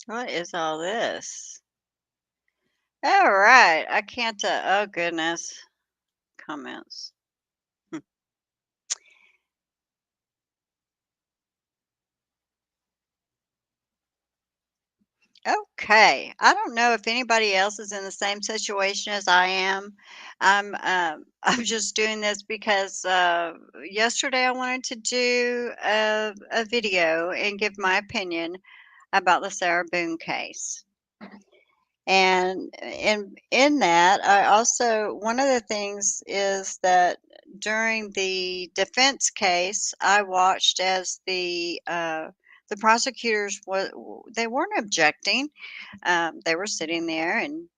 What is all this? All right. I can't, oh goodness. Comments. Hmm. Okay. I don't know if anybody else is in the same situation as I am. I'm just doing this because yesterday I wanted to do a video and give my opinion about the Sarah Boone case. And in that, I also one of the things is that during the defense case, I watched as the prosecutors they weren't objecting. They were sitting there, and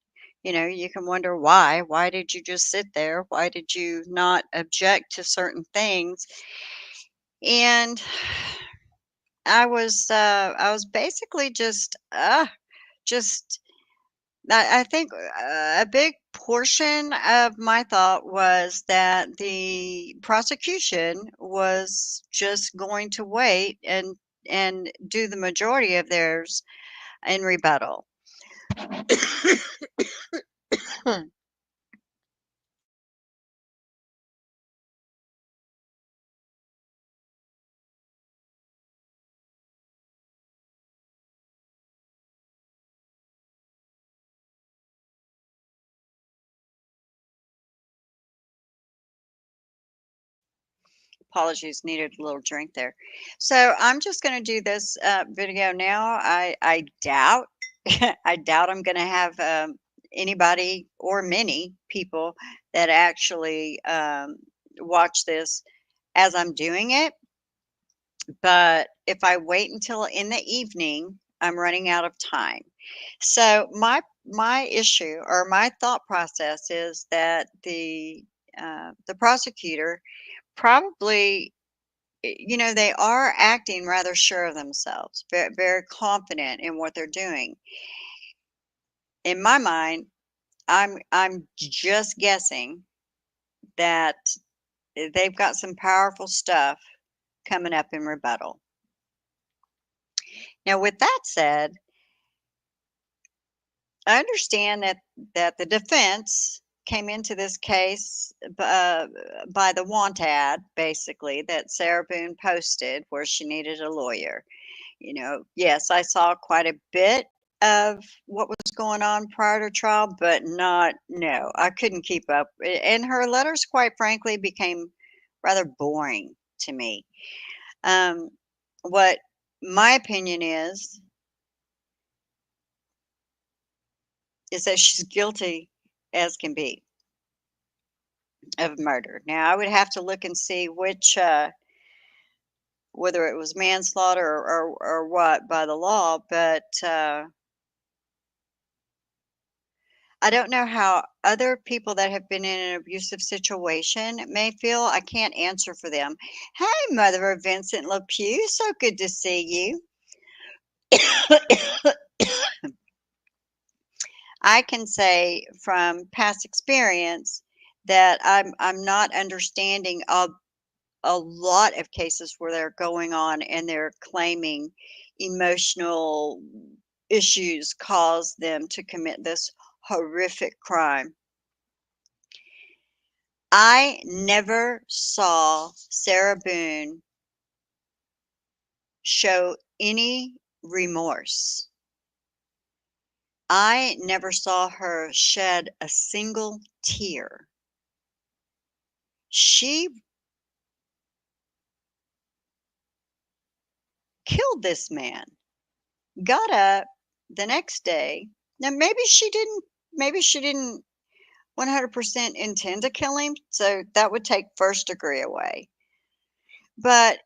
you can wonder why. Why did you just sit there? Why did you not object to certain things? And I was basically just I think a big portion of my thought was that the prosecution was just going to wait and do the majority of theirs in rebuttal. Apologies, needed a little drink there. So I'm just going to do this video now. I doubt I doubt I'm going to have anybody or many people that actually watch this as I'm doing it. But if I wait until in the evening, I'm running out of time. So my issue or my thought process is that the prosecutor probably they are acting rather sure of themselves, very, very confident in what they're doing. In my mind, I'm just guessing that they've got some powerful stuff coming up in rebuttal. Now, with that said, I understand that the defense came into this case by the want ad, basically, that Sarah Boone posted where she needed a lawyer. Yes, I saw quite a bit of what was going on prior to trial, but not no, I couldn't keep up. And her letters, quite frankly, became rather boring to me. Um, what my opinion is that she's guilty as can be of murder. Now, I would have to look and see which whether it was manslaughter or what by the law, but I don't know how other people that have been in an abusive situation may feel. I can't answer for them. Hey, mother of Vincent LePew, so good to see you. I can say from past experience that I'm not understanding a lot of cases where they're going on and they're claiming emotional issues caused them to commit this horrific crime. I never saw Sarah Boone show any remorse. I never saw her shed a single tear. She killed this man, got up the next day. Now maybe she didn't 100% intend to kill him, so that would take first degree away. But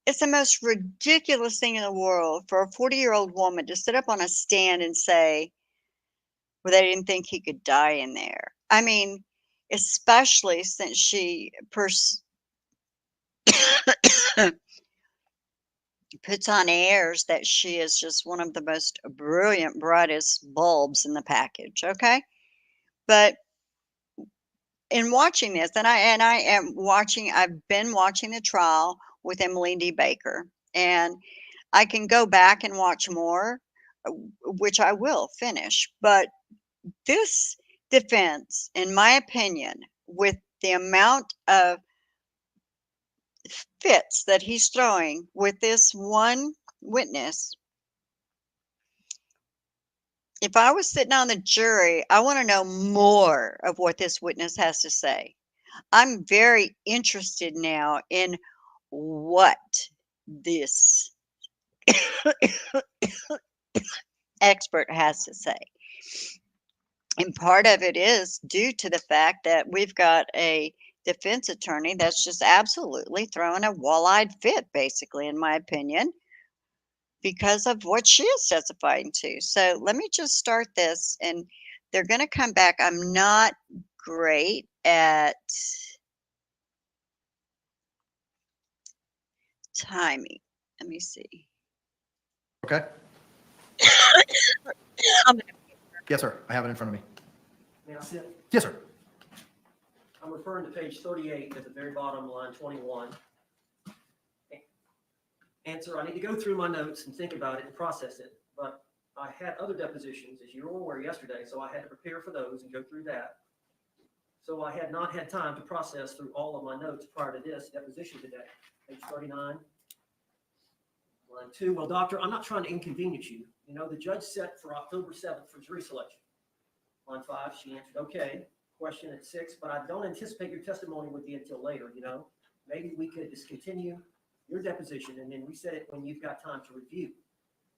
it's the most ridiculous thing in the world for a 40-year-old woman to sit up on a stand and say, well, they didn't think he could die in there. I mean, especially since she puts on airs that she is just one of the most brilliant, brightest bulbs in the package, okay? But in watching this, I've been watching the trial with Emily D. Baker, and I can go back and watch more, which I will finish. But this defense, in my opinion, with the amount of fits that he's throwing with this one witness, if I was sitting on the jury, I want to know more of what this witness has to say. I'm very interested now in what this expert has to say. And part of it is due to the fact that we've got a defense attorney that's just absolutely throwing a wall-eyed fit, basically, in my opinion, because of what she is testifying to. So let me just start this, and they're going to come back. I'm not great at timing. Let me see. Okay. Yes, sir. I have it in front of me. May I sit? Yes, sir. I'm referring to page 38 at the very bottom, line 21. Answer, I need to go through my notes and think about it and process it, but I had other depositions, as you were aware yesterday, so I had to prepare for those and go through that. So I had not had time to process through all of my notes prior to this deposition today. Page 39, line 2. Well, doctor, I'm not trying to inconvenience you. You know, the judge set for October 7th for jury selection. Line 5, she answered, okay. Question at 6, but I don't anticipate your testimony would be until later, you know. Maybe we could discontinue your deposition and then reset it when you've got time to review.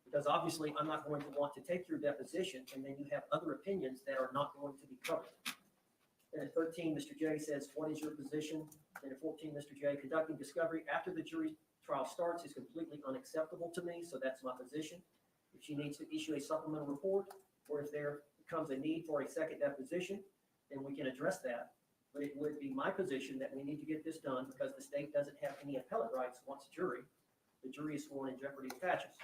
Because obviously I'm not going to want to take your deposition and then you have other opinions that are not going to be covered. And at 13, Mr. J says, what is your position? And at 14, Mr. J, conducting discovery after the jury trial starts is completely unacceptable to me, so that's my position. If she needs to issue a supplemental report, or if there becomes a need for a second deposition, then we can address that. But it would be my position that we need to get this done because the state doesn't have any appellate rights once the jury is sworn and jeopardy attaches.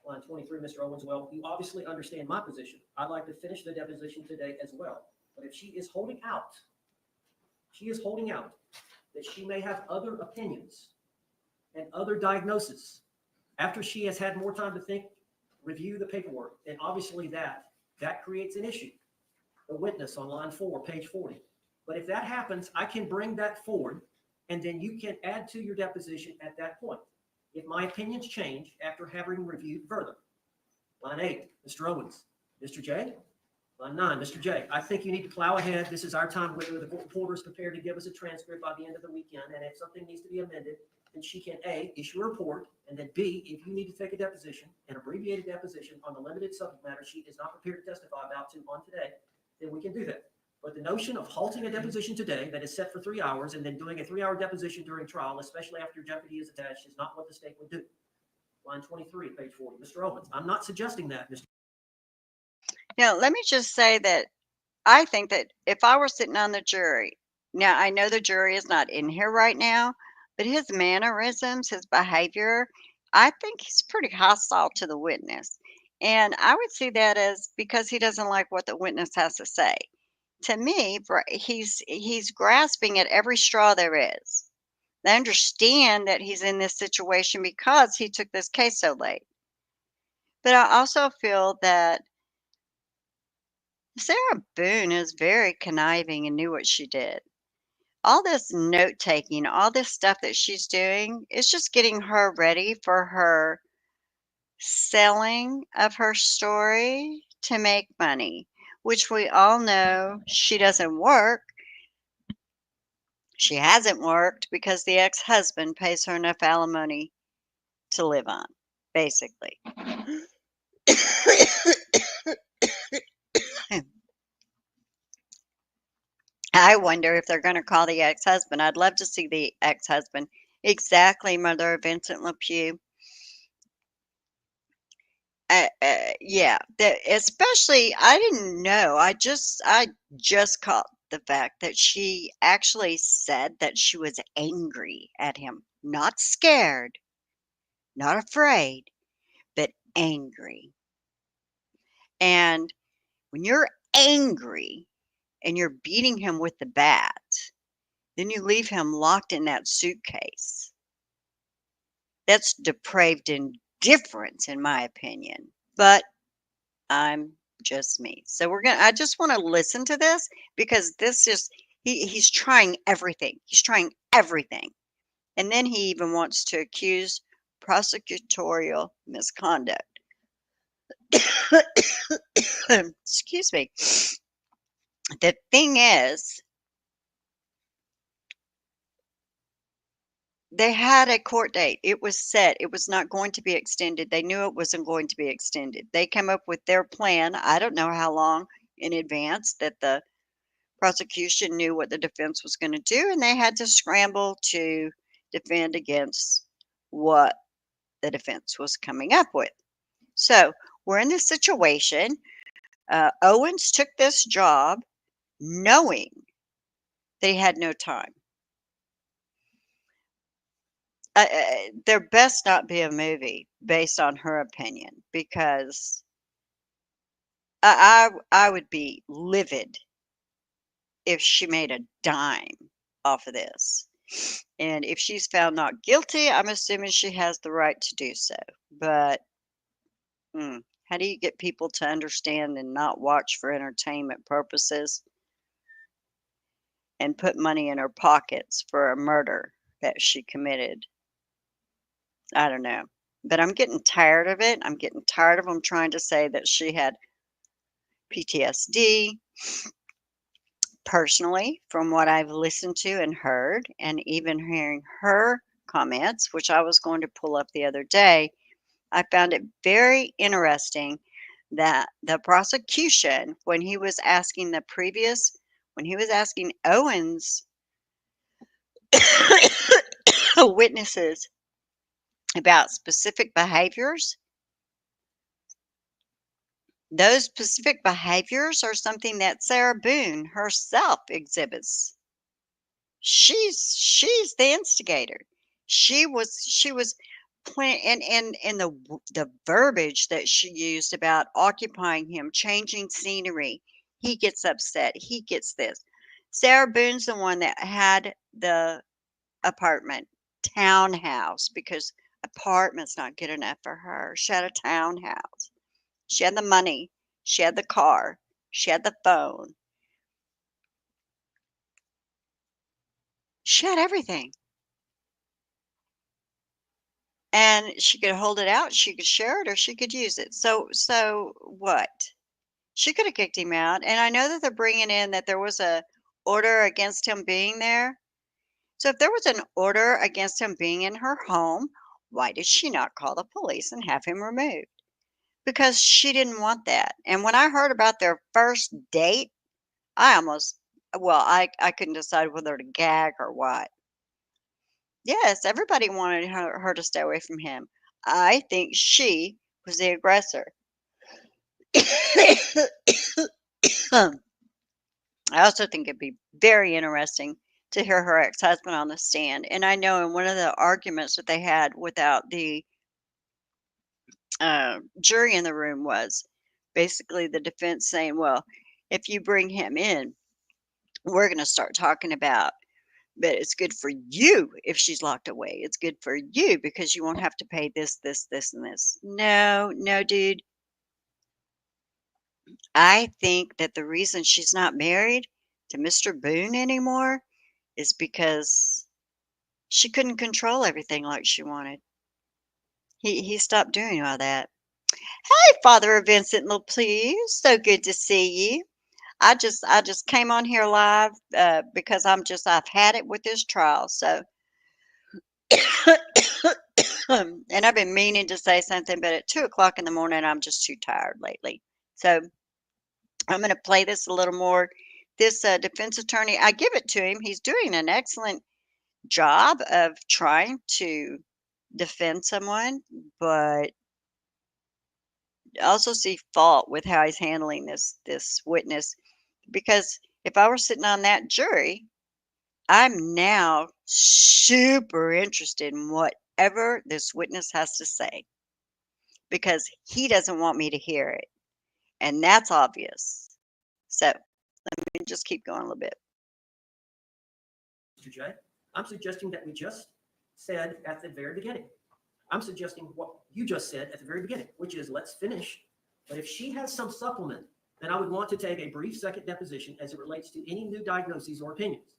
Line 23, Mr. Owens, well, you obviously understand my position. I'd like to finish the deposition today as well. But if she is holding out that she may have other opinions and other diagnoses after she has had more time to think, review the paperwork, then obviously that creates an issue. The witness on line 4, page 40. But if that happens, I can bring that forward and then you can add to your deposition at that point. If my opinions change after having reviewed further. Line 8, Mr. Owens. Mr. J. Line 9, Mr. J. I think you need to plow ahead. This is our time where the reporter is prepared to give us a transcript by the end of the weekend. And if something needs to be amended, then she can A, issue a report, and then B, if you need to take a deposition, an abbreviated deposition on the limited subject matter she is not prepared to testify about on today, then we can do that. But the notion of halting a deposition today that is set for 3 hours and then doing a 3-hour deposition during trial, especially after jeopardy is attached, is not what the state would do. Line 23, page 40. Mr. Owens, I'm not suggesting that, Mr. Now, let me just say that I think that if I were sitting on the jury, now I know the jury is not in here right now, but his mannerisms, his behavior, I think he's pretty hostile to the witness. And I would see that as because he doesn't like what the witness has to say. To me, he's grasping at every straw there is. I understand that he's in this situation because he took this case so late. But I also feel that Sarah Boone is very conniving and knew what she did. All this note taking, all this stuff that she's doing is just getting her ready for her selling of her story to make money, which we all know she doesn't work. She hasn't worked because the ex-husband pays her enough alimony to live on, basically. I wonder if they're going to call the ex-husband. I'd love to see the ex-husband. Exactly, Mother Vincent LePew. Yeah, especially I didn't know. I just caught the fact that she actually said that she was angry at him, not scared, not afraid, but angry. And when you're angry and you're beating him with the bat, then you leave him locked in that suitcase. That's depraved indifference, in my opinion. but I'm just me. So I just want to listen to this because this just, he's trying everything. He's trying everything. And then he even wants to accuse prosecutorial misconduct. Excuse me. The thing is, they had a court date. It was set. It was not going to be extended. They knew it wasn't going to be extended. They came up with their plan. I don't know how long in advance that the prosecution knew what the defense was going to do, and they had to scramble to defend against what the defense was coming up with. So we're in this situation. Owens took this job knowing they had no time. There best not be a movie based on her opinion, because I would be livid if she made a dime off of this. And if she's found not guilty, I'm assuming she has the right to do so. But how do you get people to understand and not watch for entertainment purposes and put money in her pockets for a murder that she committed? I don't know. But I'm getting tired of it. I'm getting tired of them trying to say that she had PTSD. Personally, from what I've listened to and heard, and even hearing her comments, which I was going to pull up the other day, I found it very interesting that the prosecution, when he was asking Owens witnesses about specific behaviors, those specific behaviors are something that Sarah Boone herself exhibits. She's the instigator. She was playing, and the verbiage that she used about occupying him, changing scenery. He gets upset. He gets this. Sarah Boone's the one that had the apartment townhouse, because apartment's not good enough for her. She had a townhouse. She had the money. She had the car. She had the phone. She had everything. And she could hold it out, she could share it, or she could use it. So what? She could have kicked him out. And I know that they're bringing in that there was a order against him being there. So if there was an order against him being in her home, why did she not call the police and have him removed? Because she didn't want that. And when I heard about their first date, I almost, well, I couldn't decide whether to gag or what. Yes, everybody wanted her to stay away from him. I think she was the aggressor. I also think it'd be very interesting to hear her ex-husband on the stand. And I know in one of the arguments that they had without the jury in the room was basically the defense saying, well, if you bring him in, we're going to start talking about, but it's good for you if she's locked away. It's good for you because you won't have to pay this, this, this, and this. No, no, dude. I think that the reason she's not married to Mr. Boone anymore is because she couldn't control everything like she wanted. He stopped doing all that. Hey, Father Vincent LaPluse, so good to see you. I just came on here live because I've had it with this trial. So and I've been meaning to say something, but at 2 o'clock in the morning, I'm just too tired lately. So I'm going to play this a little more. This defense attorney, I give it to him. He's doing an excellent job of trying to defend someone, but I also see fault with how he's handling this witness. Because if I were sitting on that jury, I'm now super interested in whatever this witness has to say, because he doesn't want me to hear it. And that's obvious. So let me just keep going a little bit. Mr. J, I'm suggesting that we just said at the very beginning. I'm suggesting what you just said at the very beginning, which is let's finish But if she has some supplement, then I would want to take a brief second deposition as it relates to any new diagnoses or opinions.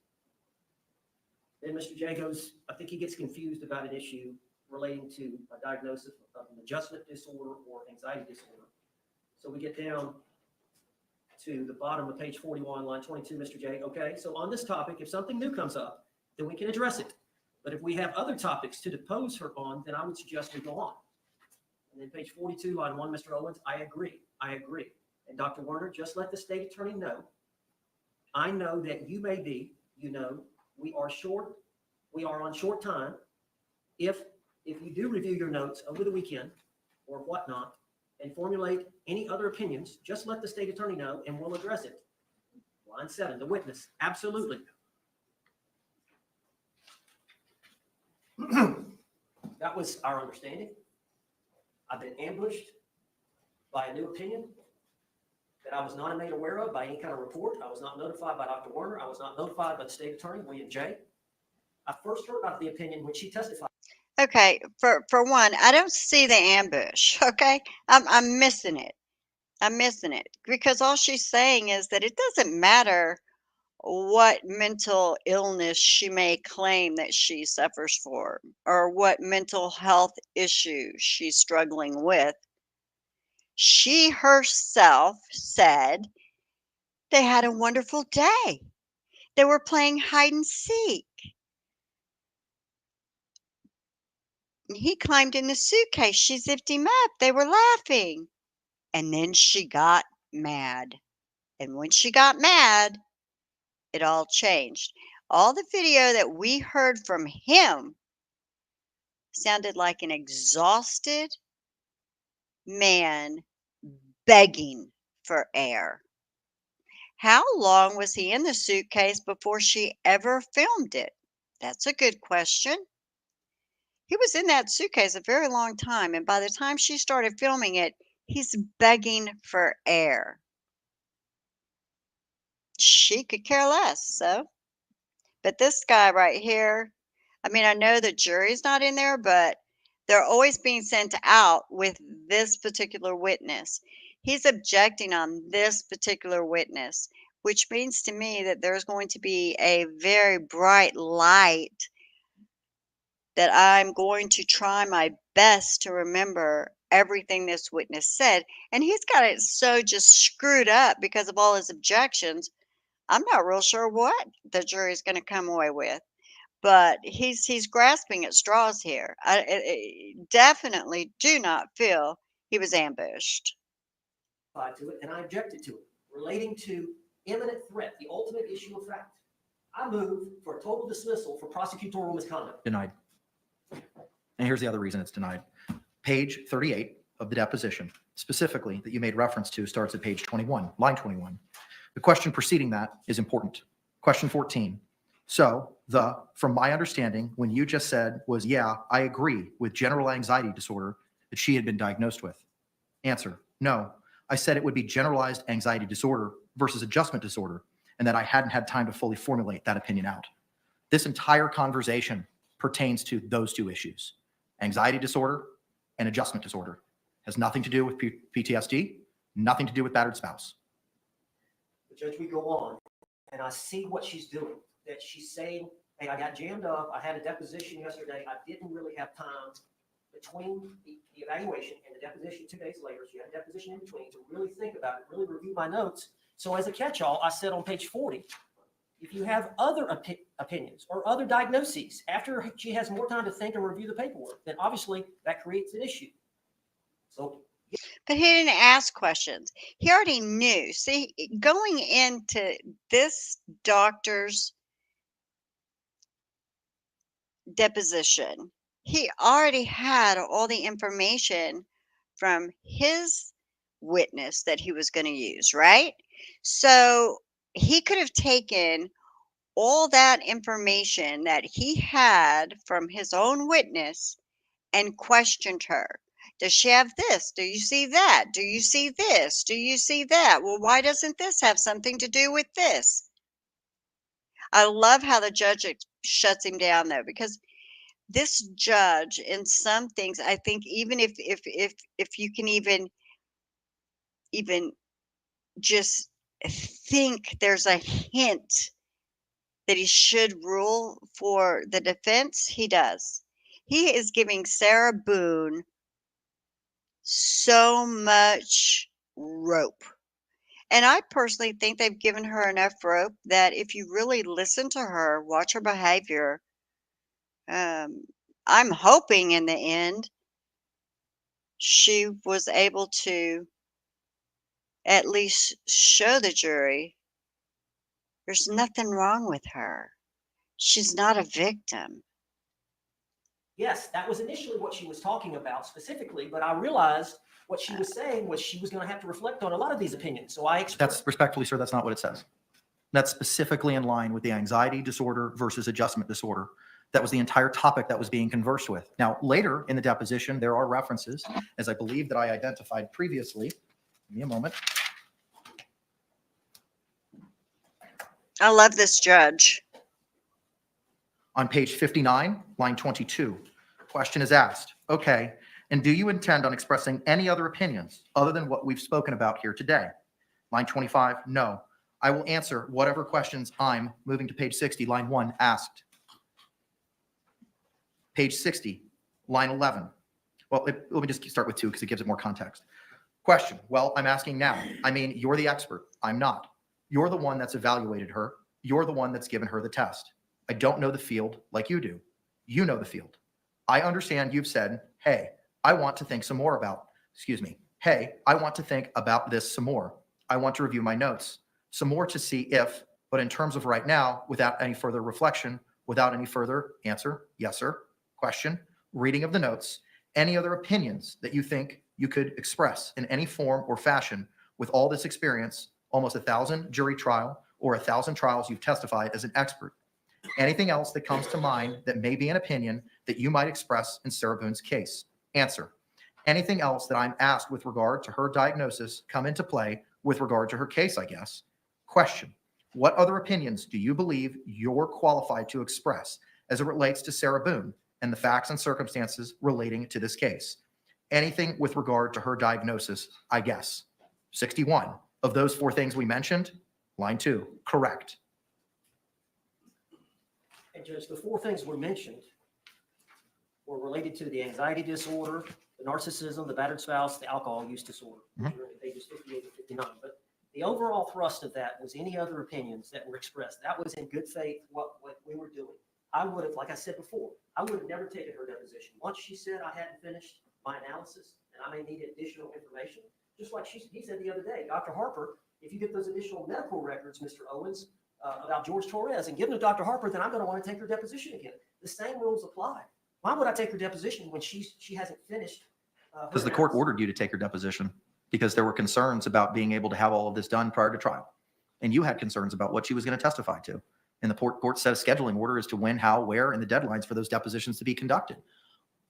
Then Mr. J goes, I think he gets confused about an issue relating to a diagnosis of an adjustment disorder or anxiety disorder. So we get down to the bottom of page 41, line 22, Mr. J. Okay, so on this topic, if something new comes up, then we can address it. But if we have other topics to depose her on, then I would suggest we go on. And then page 42, line 1, Mr. Owens, I agree. And Dr. Werner, just let the state attorney know. I know that you may be, we are on short time. If you do review your notes over the weekend or whatnot and formulate any other opinions, just let the state attorney know and we'll address it. Line 7, the witness, absolutely. That was our understanding. I've been ambushed by a new opinion that I was not made aware of by any kind of report. I was not notified by Dr. Werner. I was not notified by the state attorney, William J. I first heard about the opinion when she testified. Okay, for one, I don't see the ambush. Okay, I'm missing it. I'm missing it because all she's saying is that it doesn't matter what mental illness she may claim that she suffers for or what mental health issues she's struggling with. She herself said they had a wonderful day. They were playing hide and seek. He climbed in the suitcase. She zipped him up. They were laughing. And then she got mad. And when she got mad, it all changed. All the video that we heard from him sounded like an exhausted man begging for air. How long was he in the suitcase before she ever filmed it? That's a good question. He was in that suitcase a very long time, and by the time she started filming it, he's begging for air. She could care less, so. But this guy right here, I mean, I know the jury's not in there, but they're always being sent out with this particular witness. He's objecting on this particular witness, which means to me that there's going to be a very bright light that I'm going to try my best to remember everything this witness said. And he's got it so just screwed up because of all his objections. I'm not real sure what the jury's going to come away with, but he's grasping at straws here. I definitely do not feel he was ambushed. To it, and I objected to it, relating to imminent threat, the ultimate issue of fact. I moved for a total dismissal for prosecutorial misconduct. Denied. And here's the other reason it's denied. Page 38 of the deposition, specifically that you made reference to, starts at page 21, line 21. The question preceding that is important. Question 14. So from my understanding, when you just said was, yeah, I agree with general anxiety disorder that she had been diagnosed with. Answer, no. I said it would be generalized anxiety disorder versus adjustment disorder, and that I hadn't had time to fully formulate that opinion out. This entire conversation pertains to those two issues, anxiety disorder and adjustment disorder. Has nothing to do with PTSD, nothing to do with battered spouse. But Judge, we go on, and I see what she's doing, that she's saying, hey, I got jammed up. I had a deposition yesterday. I didn't really have time between the evaluation and the deposition 2 days later. She had a deposition in between to really think about it, really review my notes. So as a catch-all, I said on page 40, if you have other opinions or other diagnoses after she has more time to think and review the paperwork, then obviously that creates an issue. So, but he didn't ask questions. He already knew. See, going into this doctor's deposition, he already had all the information from his witness that he was going to use, right? So he could have taken all that information that he had from his own witness and questioned her. Does she have this? Do you see that? Do you see this? Do you see that? Well, why doesn't this have something to do with this? I love how the judge shuts him down, though, because this judge, in some things, I think, even if you can even even just think there's a hint that he should rule for the defense, he does. He is giving Sarah Boone so much rope. And I personally think they've given her enough rope that if you really listen to her, watch her behavior, um, I'm hoping in the end she was able to at least show the jury there's nothing wrong with her. She's not a victim. Yes, that was initially what she was talking about specifically, but I realized what she was saying was she was going to have to reflect on a lot of these opinions. So I expressed. That's respectfully, sir, that's not what it says. That's specifically in line with the anxiety disorder versus adjustment disorder. That was the entire topic that was being conversed with. Now, later in the deposition, there are references, as I believe that I identified previously. Give me a moment. I love this judge. On page 59, line 22, question is asked, okay, and do you intend on expressing any other opinions other than what we've spoken about here today? Line 25, no. I will answer whatever questions I'm moving to page 60, line 1, asked. Page 60, line 11. Well, let me just start with 2 because it gives it more context. Question, well, I'm asking now. I mean, you're the expert. I'm not. You're the one that's evaluated her. You're the one that's given her the test. I don't know the field like you do. You know the field. I understand you've said, hey, I want to think some more about, hey, I want to think about this some more. I want to review my notes, some more to see if, but in terms of right now, without any further reflection, without any further answer, yes, sir, question, reading of the notes, any other opinions that you think you could express in any form or fashion with all this experience, almost 1,000 jury trial or 1,000 trials you've testified as an expert. Anything else that comes to mind that may be an opinion that you might express in Sarah Boone's case? Answer. Anything else that I'm asked with regard to her diagnosis come into play with regard to her case, I guess? Question. What other opinions do you believe you're qualified to express as it relates to Sarah Boone and the facts and circumstances relating to this case? Anything with regard to her diagnosis, I guess. 61. Of those 4 things we mentioned, line 2, correct. And Judge, the 4 things were mentioned were related to the anxiety disorder, the narcissism, the battered spouse, the alcohol use disorder, which are in pages 58 and 59. But the overall thrust of that was any other opinions that were expressed. That was in good faith what we were doing. I would have, like I said before, I would have never taken her deposition. Once she said I hadn't finished my analysis and I may need additional information, just like he said the other day, Dr. Harper, if you get those additional medical records, Mr. Owens, about George Torres and give them to Dr. Harper, then I'm going to want to take her deposition again. The same rules apply. Why would I take her deposition when she hasn't finished? Because the court ordered you to take her deposition because there were concerns about being able to have all of this done prior to trial. And you had concerns about what she was going to testify to. And the court set a scheduling order as to when, how, where, and the deadlines for those depositions to be conducted.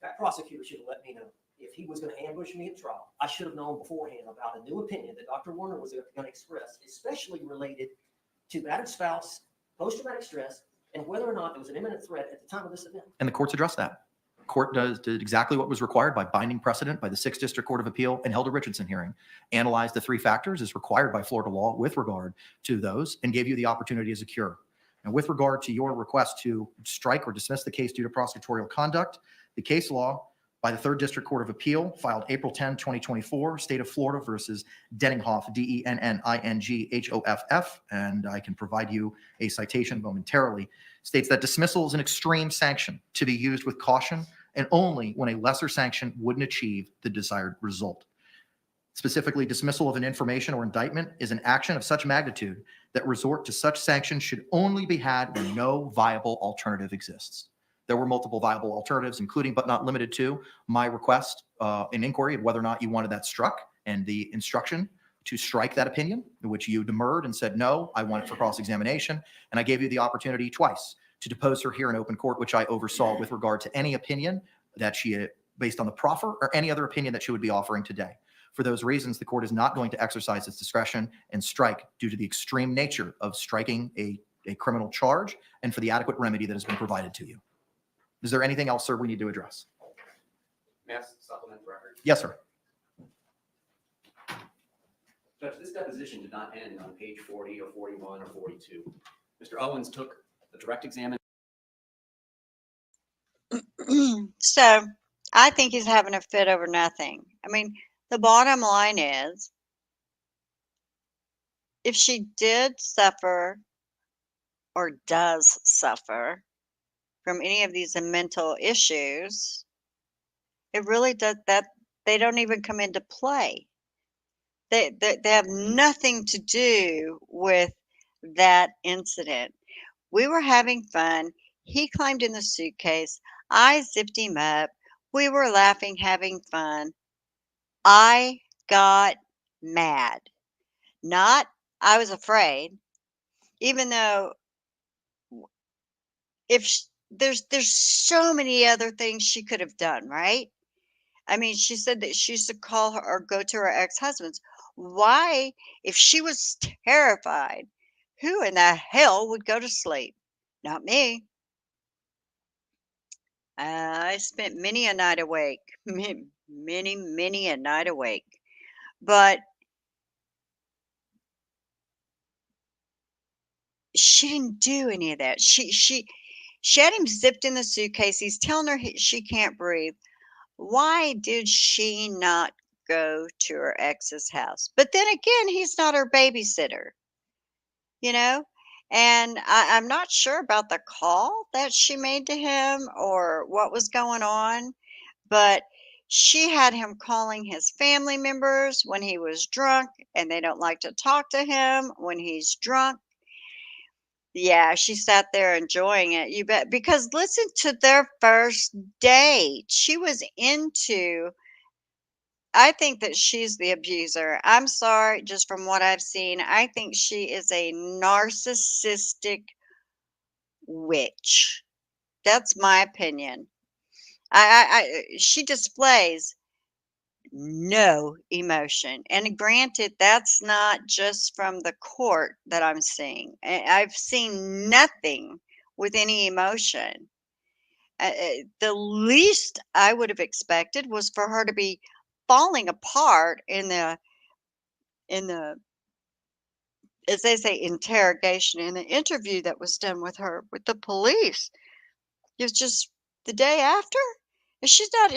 That prosecutor should have let me know if he was going to ambush me at trial. I should have known beforehand about a new opinion that Dr. Warner was going to express, especially related to battered spouse, post-traumatic stress, and whether or not there was an imminent threat at the time of this event. And the courts addressed that. Court did exactly what was required by binding precedent by the 6th District Court of Appeal and held a Richardson hearing, analyzed the 3 factors as required by Florida law with regard to those, and gave you the opportunity as a cure. And with regard to your request to strike or dismiss the case due to prosecutorial conduct, the case law by the 3rd District Court of Appeal filed April 10, 2024, State of Florida versus Denninghoff, Denninghoff, and I can provide you a citation momentarily, states that dismissal is an extreme sanction to be used with caution and only when a lesser sanction wouldn't achieve the desired result. Specifically, dismissal of an information or indictment is an action of such magnitude that resort to such sanction should only be had when no viable alternative exists. There were multiple viable alternatives, including but not limited to my request, an inquiry of whether or not you wanted that struck, and the instruction to strike that opinion, which you demurred and said, no, I want it for cross-examination. And I gave you the opportunity twice to depose her here in open court, which I oversaw with regard to any opinion that she had based on the proffer or any other opinion that she would be offering today. For those reasons, the court is not going to exercise its discretion and strike due to the extreme nature of striking a criminal charge and for the adequate remedy that has been provided to you. Is there anything else, sir, we need to address? May I supplement the record? Yes, sir. Judge, this deposition did not end on page 40 or 41 or 42. Mr. Owens took a direct examination. So I think he's having a fit over nothing. I mean, the bottom line is if she did suffer or does suffer from any of these mental issues, it really does that they don't even come into play. They have nothing to do with that incident. We were having fun. He climbed in the suitcase. I zipped him up. We were laughing, having fun. I got mad. Not, I was afraid, even though if sh there's so many other things she could have done, right? I mean, she said that she used to call her or go to her ex-husbands. Why, if she was terrified, who in the hell would go to sleep? Not me. I spent many a night awake, many a night awake. But she didn't do any of that. She had him zipped in the suitcase. He's telling her she can't breathe. Why did she not go to her ex's house? But then again, he's not her babysitter, you know? And I'm not sure about the call that she made to him or what was going on, but she had him calling his family members when he was drunk, and they don't like to talk to him when he's drunk. Yeah, she sat there enjoying it, you bet. Because listen to their first date. She was into I think that she's the abuser. I'm sorry, just from what I've seen, I think she is a narcissistic witch. That's my opinion. She displays no emotion. And granted, that's not just from the court that I'm seeing. I've seen nothing with any emotion. The least I would have expected was for her to be falling apart in the as they say interrogation in the interview that was done with her with the police. It was just the day after. And she's got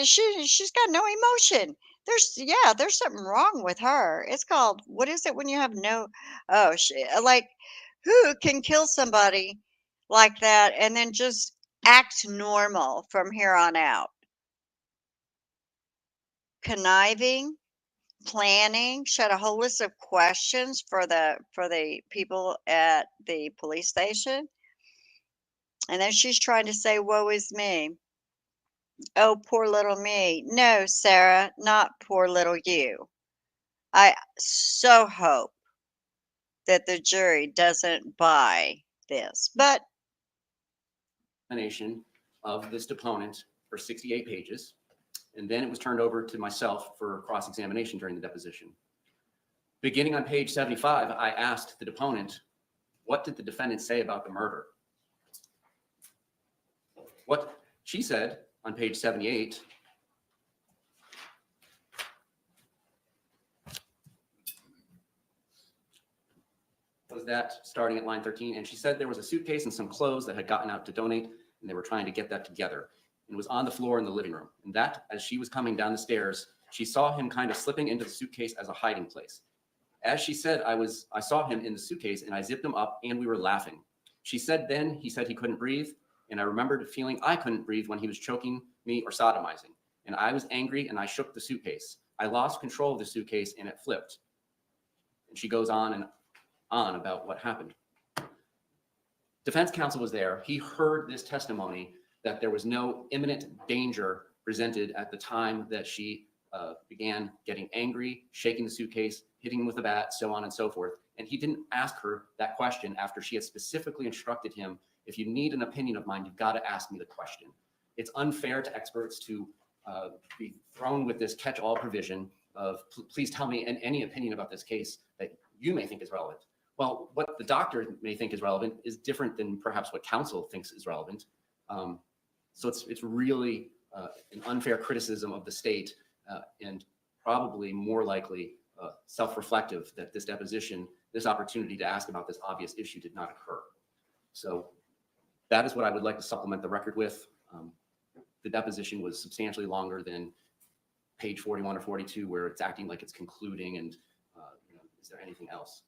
no emotion. There's something wrong with her. It's called what is it when you have no like who can kill somebody like that and then just act normal from here on out? Conniving, planning. She had a whole list of questions for the people at the police station, and then she's trying to say, "Woe is me." Oh, poor little me. No, Sarah, not poor little you. I so hope that the jury doesn't buy this. But Examination of this deponent for 68 pages, and then it was turned over to myself for cross-examination during the deposition. Beginning on page 75, I asked the deponent, what did the defendant say about the murder? What she said on page 78 was that starting at line 13, and she said there was a suitcase and some clothes that had gotten out to donate, and they were trying to get that together. And it was on the floor in the living room. And that, as she was coming down the stairs, she saw him kind of slipping into the suitcase as a hiding place. As she said, I saw him in the suitcase and I zipped him up and we were laughing. She said then he said he couldn't breathe. And I remembered feeling I couldn't breathe when he was choking me or sodomizing. And I was angry and I shook the suitcase. I lost control of the suitcase and it flipped. And she goes on and on about what happened. Defense counsel was there. He heard this testimony that there was no imminent danger presented at the time that she began getting angry, shaking the suitcase, hitting him with a bat, so on and so forth. And he didn't ask her that question after she had specifically instructed him, if you need an opinion of mine, you've got to ask me the question. It's unfair to experts to be thrown with this catch-all provision of please tell me any opinion about this case that you may think is relevant. Well, what the doctor may think is relevant is different than perhaps what counsel thinks is relevant. So it's really an unfair criticism of the state and probably more likely self-reflective that this deposition, this opportunity to ask about this obvious issue did not occur. So that is what I would like to supplement the record with. The deposition was substantially longer than page 41 or 42, where it's acting like it's concluding and, is there anything else?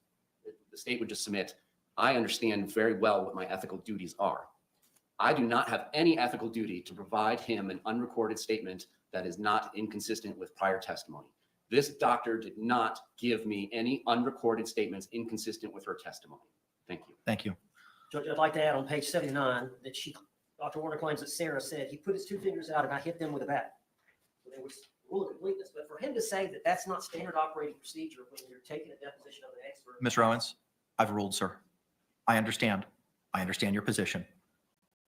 The state would just submit, I understand very well what my ethical duties are. I do not have any ethical duty to provide him an unrecorded statement that is not inconsistent with prior testimony. This doctor did not give me any unrecorded statements inconsistent with her testimony. Thank you. Thank you. Judge, I'd like to add on page 79 that Dr. Warner claims that Sarah said he put his two fingers out and I hit them with a bat. So there was rule of completeness, but for him to say that that's not standard operating procedure when you're taking a deposition of an expert. Mr. Owens, I've ruled, sir. I understand. I understand your position.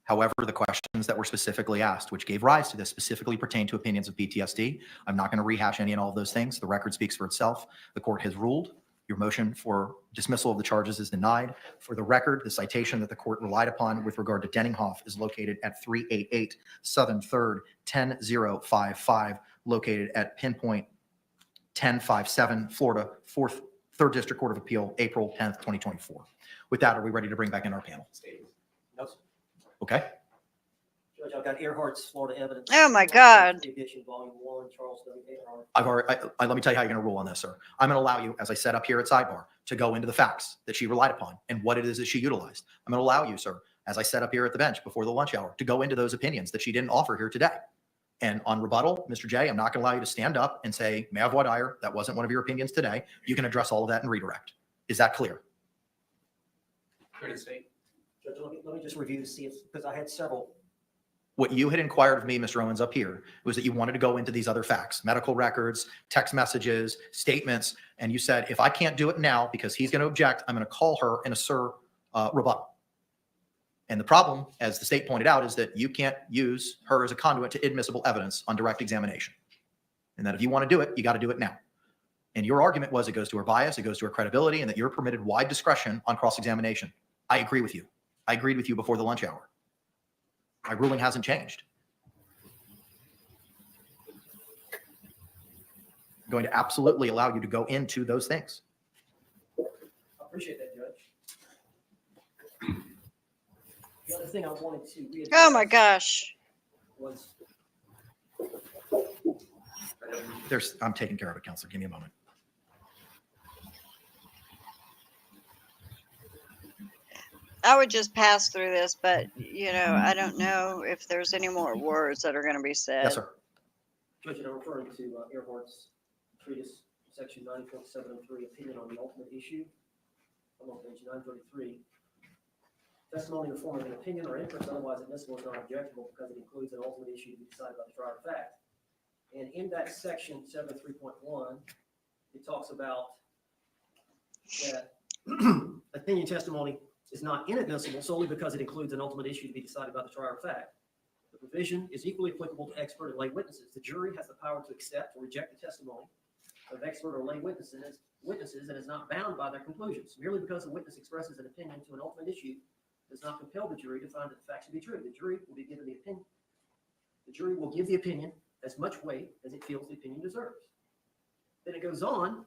However, the questions that were specifically asked, which gave rise to this, specifically pertain to opinions of PTSD. I'm not going to rehash any and all of those things. The record speaks for itself. The court has ruled. Your motion for dismissal of the charges is denied. For the record, the citation that the court relied upon with regard to Denninghoff is located at 388 Southern 3rd 10055, located at pinpoint 1057, Florida, 3rd District Court of Appeal, April 10th, 2024. With that, are we ready to bring back in our panel? No, sir. Okay. Judge, I've got Earhart's Florida evidence. Oh my God. Edition, volume 1, Charles W. Earhart. I've already, let me tell you how you're going to rule on this, sir. I'm going to allow you, as I said up here at sidebar, to go into the facts that she relied upon and what it is that she utilized. I'm going to allow you, sir, as I said up here at the bench before the lunch hour, to go into those opinions that she didn't offer here today. And on rebuttal, Mr. J, I'm not going to allow you to stand up and say, may I voir dire, that wasn't one of your opinions today. You can address all of that and redirect. Is that clear? Clear to the state. Judge, let me just review to see if, because I had several. What you had inquired of me, Mr. Owens, up here, was that you wanted to go into these other facts, medical records, text messages, statements, and you said, if I can't do it now because he's going to object, I'm going to call her and assert rebuttal. And the problem, as the state pointed out, is that you can't use her as a conduit to admissible evidence on direct examination. And that if you want to do it, you got to do it now. And your argument was it goes to her bias, it goes to her credibility, and that you're permitted wide discretion on cross-examination. I agree with you. I agreed with you before the lunch hour. My ruling hasn't changed. I'm going to absolutely allow you to go into those things. I appreciate that, Judge. The other thing I wanted to readdress. Oh my gosh. Was I'm taking care of it, Counselor. Give me a moment. I would just pass through this, but I don't know if there's any more words that are going to be said. Yes, sir. Judge, I'm referring to Earhart's treatise, section 9.703, opinion on the ultimate issue. I'm on page 933. Testimony in the form of an opinion or inference otherwise admissible is not objectable because it includes an ultimate issue to be decided by the trier of fact. And in that section 7.3.1, it talks about that opinion testimony is not inadmissible solely because it includes an ultimate issue to be decided by the trier of fact. The provision is equally applicable to expert and lay witnesses. The jury has the power to accept or reject the testimony of expert or lay witnesses and is not bound by their conclusions. Merely because a witness expresses an opinion to an ultimate issue does not compel the jury to find that the facts to be true. The jury will be given the opinion. The jury will give the opinion as much weight as it feels the opinion deserves. Then it goes on.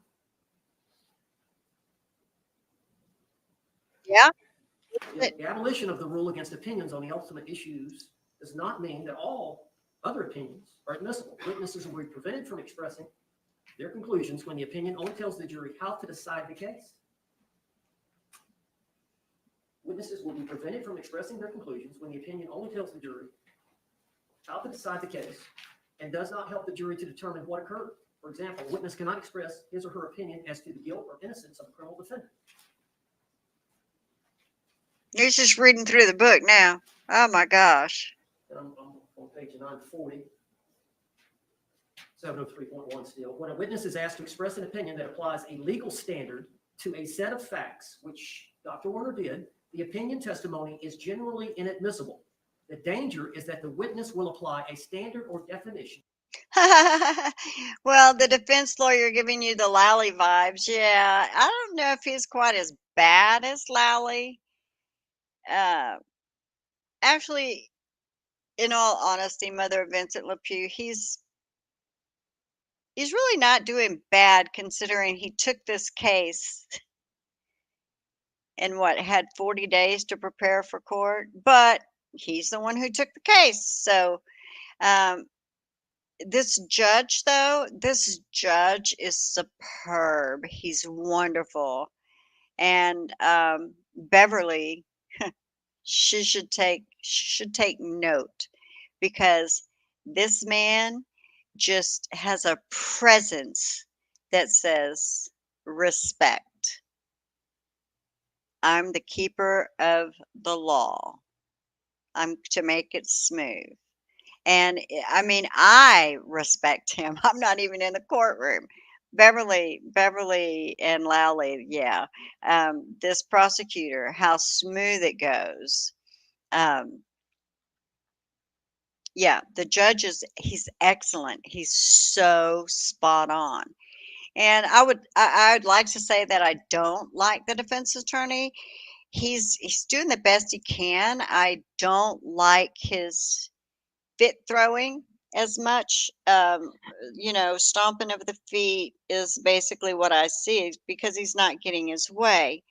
Yeah. The abolition of the rule against opinions on the ultimate issues does not mean that all other opinions are admissible. Witnesses will be prevented from expressing their conclusions when the opinion only tells the jury how to decide the case. Witnesses will be prevented from expressing their conclusions when the opinion only tells the jury how to decide the case and does not help the jury to determine what occurred. For example, a witness cannot express his or her opinion as to the guilt or innocence of a criminal defendant. He's just reading through the book now. Oh my gosh. And I'm on page 940, 703.1 still. When a witness is asked to express an opinion that applies a legal standard to a set of facts, which Dr. Warner did, the opinion testimony is generally inadmissible. The danger is that the witness will apply a standard or definition. Well, the defense lawyer giving you the Lally vibes. Yeah, I don't know if he's quite as bad as Lally. Actually, in all honesty, Mother Vincent LePew, he's he's really not doing bad considering he took this case and had 40 days to prepare for court, but he's the one who took the case. So, this judge is superb. He's wonderful. And Beverly, she should take note, because this man just has a presence that says respect. I'm the keeper of the law. I'm to make it smooth. And I mean, I respect him. I'm not even in the courtroom. Beverly and Lowley, yeah. This prosecutor, how smooth it goes. Yeah, the judge he's excellent. He's so spot on. And I'd like to say that I don't like the defense attorney. He's doing the best he can. I don't like his fit throwing as much. Stomping of the feet is basically what I see, because he's not getting his way.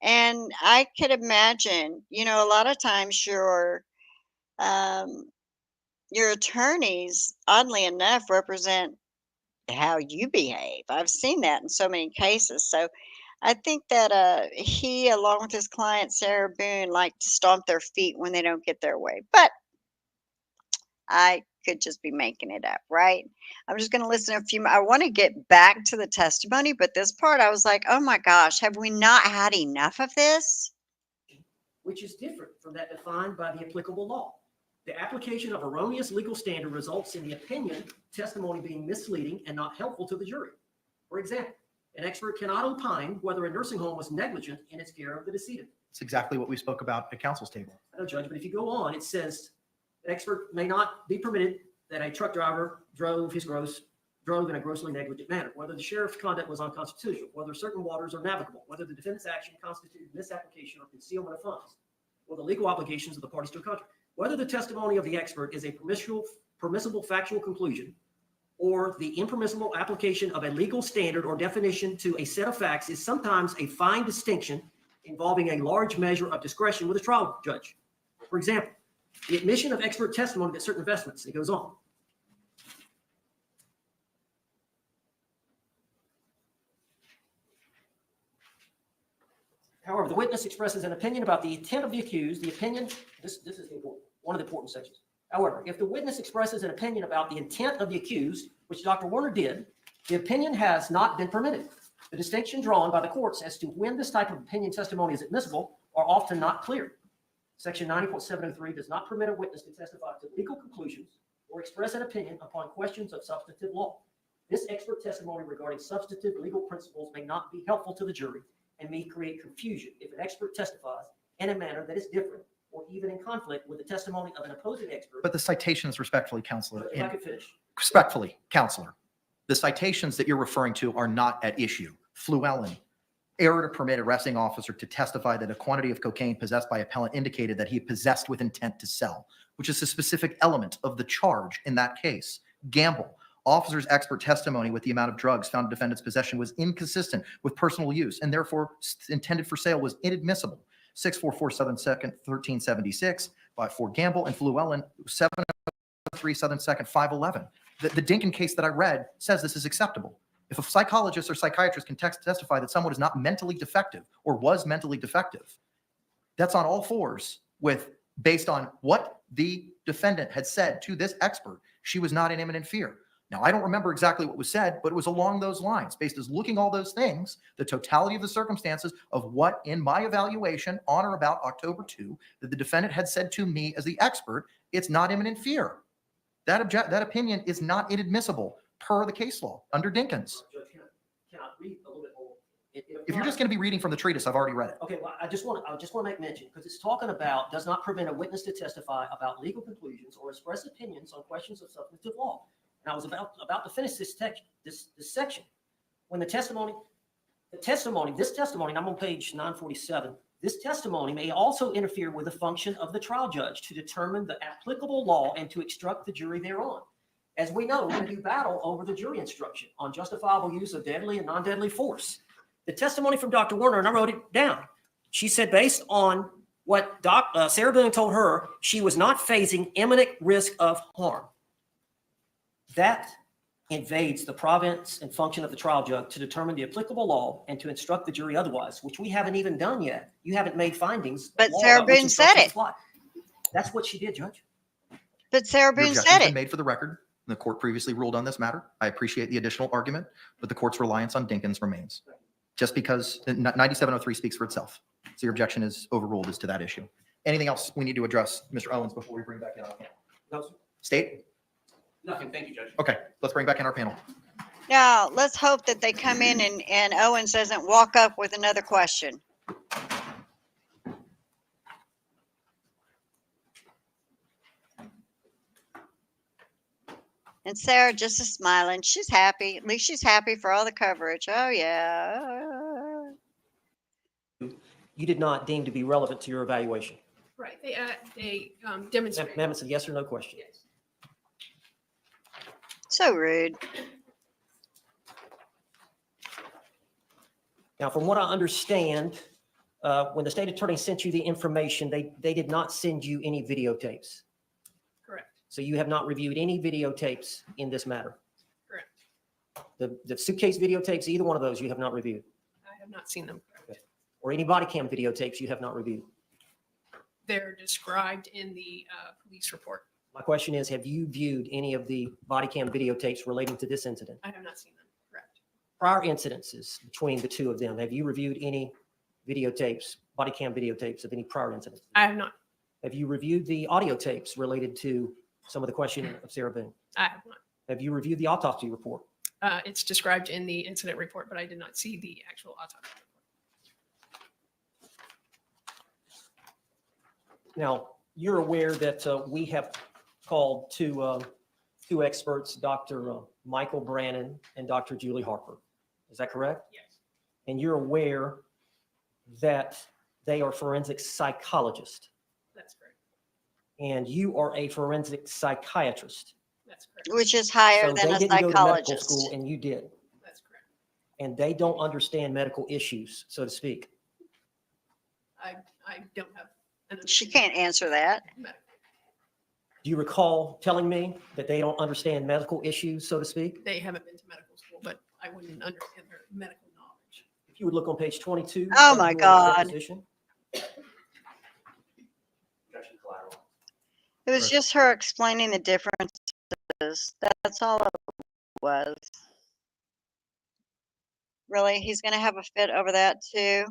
And I could imagine, a lot of times your attorneys, oddly enough, represent how you behave. I've seen that in so many cases. So I think that he, along with his client Sarah Boone, like to stomp their feet when they don't get their way. But I could just be making it up, right? I'm just going to listen to a few. I want to get back to the testimony, but this part I was like, oh my gosh, have we not had enough of this? Which is different from that defined by the applicable law. The application of erroneous legal standard results in the opinion testimony being misleading and not helpful to the jury. For example, an expert cannot opine whether a nursing home was negligent in its care of the decedent. It's exactly what we spoke about at counsel's table. I know, Judge, but if you go on, it says an expert may not be permitted that a truck driver drove in a grossly negligent manner, whether the sheriff's conduct was unconstitutional, whether certain waters are navigable, whether the defendant's action constituted misapplication or concealment of funds, or the legal obligations of the parties to a contract, whether the testimony of the expert is a permissible factual conclusion, or the impermissible application of a legal standard or definition to a set of facts is sometimes a fine distinction involving a large measure of discretion with a trial judge. For example, the admission of expert testimony that certain investments, it goes on. However, the witness expresses an opinion about the intent of the accused. The opinion, this is important, one of the important sections. However, if the witness expresses an opinion about the intent of the accused, which Dr. Warner did, the opinion has not been permitted. The distinction drawn by the courts as to when this type of opinion testimony is admissible are often not clear. Section 90.703 does not permit a witness to testify to legal conclusions or express an opinion upon questions of substantive law. This expert testimony regarding substantive legal principles may not be helpful to the jury and may create confusion if an expert testifies in a manner that is different or even in conflict with the testimony of an opposing expert. But the citations, respectfully, Counselor, If I could finish. respectfully, Counselor, the citations that you're referring to are not at issue. Fluellen, error to permit arresting officer to testify that a quantity of cocaine possessed by appellant indicated that he possessed with intent to sell, which is a specific element of the charge in that case. Gamble, officer's expert testimony with the amount of drugs found in defendant's possession was inconsistent with personal use and therefore intended for sale was inadmissible. 644 2nd 1376 by 4 Gamble and Fluellen 703 2nd 511. The Dinkin case that I read says this is acceptable. If a psychologist or psychiatrist can testify that someone is not mentally defective or was mentally defective, that's on all fours with based on what the defendant had said to this expert. She was not in imminent fear. Now, I don't remember exactly what was said, but it was along those lines, based as looking all those things, the totality of the circumstances of what, in my evaluation, on or about October 2, that the defendant had said to me as the expert, it's not imminent fear. That opinion is not inadmissible per the case law under Dinkins. Judge, can I read a little bit more? If you're just going to be reading from the treatise, I've already read it. Okay, well, I just want to make mention, because it's talking about does not prevent a witness to testify about legal conclusions or express opinions on questions of substantive law. And I was about to finish this section when this testimony, and I'm on page 947, this testimony may also interfere with the function of the trial judge to determine the applicable law and to instruct the jury thereon. As we know, we do battle over the jury instruction on justifiable use of deadly and non-deadly force. The testimony from Dr. Warner, and I wrote it down. She said based on what Sarah Boone told her, she was not facing imminent risk of harm. That invades the province and function of the trial judge to determine the applicable law and to instruct the jury otherwise, which we haven't even done yet. You haven't made findings. But law Sarah about which Boone said instructions it. apply. That's what she did, Judge. But Sarah Your Boone objection's said been it. made for the record. The court previously ruled on this matter. I appreciate the additional argument, but the court's reliance on Dinkins remains. Just because 9703 speaks for itself. So your objection is overruled as to that issue. Anything else we need to address, Mr. Owens, before we bring back in our panel? No, sir. State? Nothing. Thank you, Judge. Okay, let's bring back in our panel. Now, let's hope that they come in and Owens doesn't walk up with another question. And Sarah just is smiling. She's happy. At least she's happy for all the coverage. Oh, yeah. You did not deem to be relevant to your evaluation. Right, they demonstrate. Ma'am, it's a yes or no question. Yes. So rude. Now, from what I understand, when the state attorney sent you the information, they did not send you any videotapes. Correct, So you have not reviewed any videotapes in this matter. correct. The suitcase videotapes, either one of those you have not reviewed, I have not seen them. or any body cam videotapes you have not reviewed. They're described in the police report. My question is, have you viewed any of the body cam videotapes relating to this incident? I have not seen them, correct. Prior incidences between the two of them, have you reviewed any videotapes, body cam videotapes of any prior incidents? I have not, Have you reviewed the audio tapes related to some of the questioning of Sarah Boone? I have not. Have you reviewed the autopsy report? It's described in the incident report, but I did not see the actual autopsy report. Now, you're aware that we have called two experts, Dr. Michael Brannon and Dr. Julie Harper. Is that correct? Yes, And you're aware that they are forensic psychologists, that's correct. and you are a forensic psychiatrist. That's correct. Which is higher So than they a didn't go to medical psychologist. school, and you did. That's correct. And they don't understand medical issues, so to speak. I don't have. She can't answer that. Medical. Do you recall telling me that they don't understand medical issues, so to speak? They haven't been to medical school, but I wouldn't understand their medical knowledge. If you would look on page 22. Oh of my your God. deposition. Objection collateral. It was Right. just her explaining the differences. That's all it was. Really? He's going to have a fit over that too?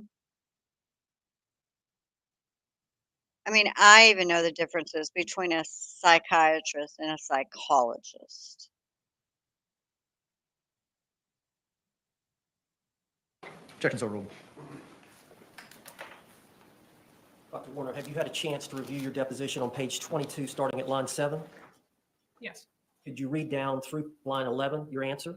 I mean, I even know the differences between a psychiatrist and a psychologist. Objection's overruled. Dr. Warner, have you had a chance to review your deposition on page 22, starting at line 7? Yes, Could you read down through line 11, your answer?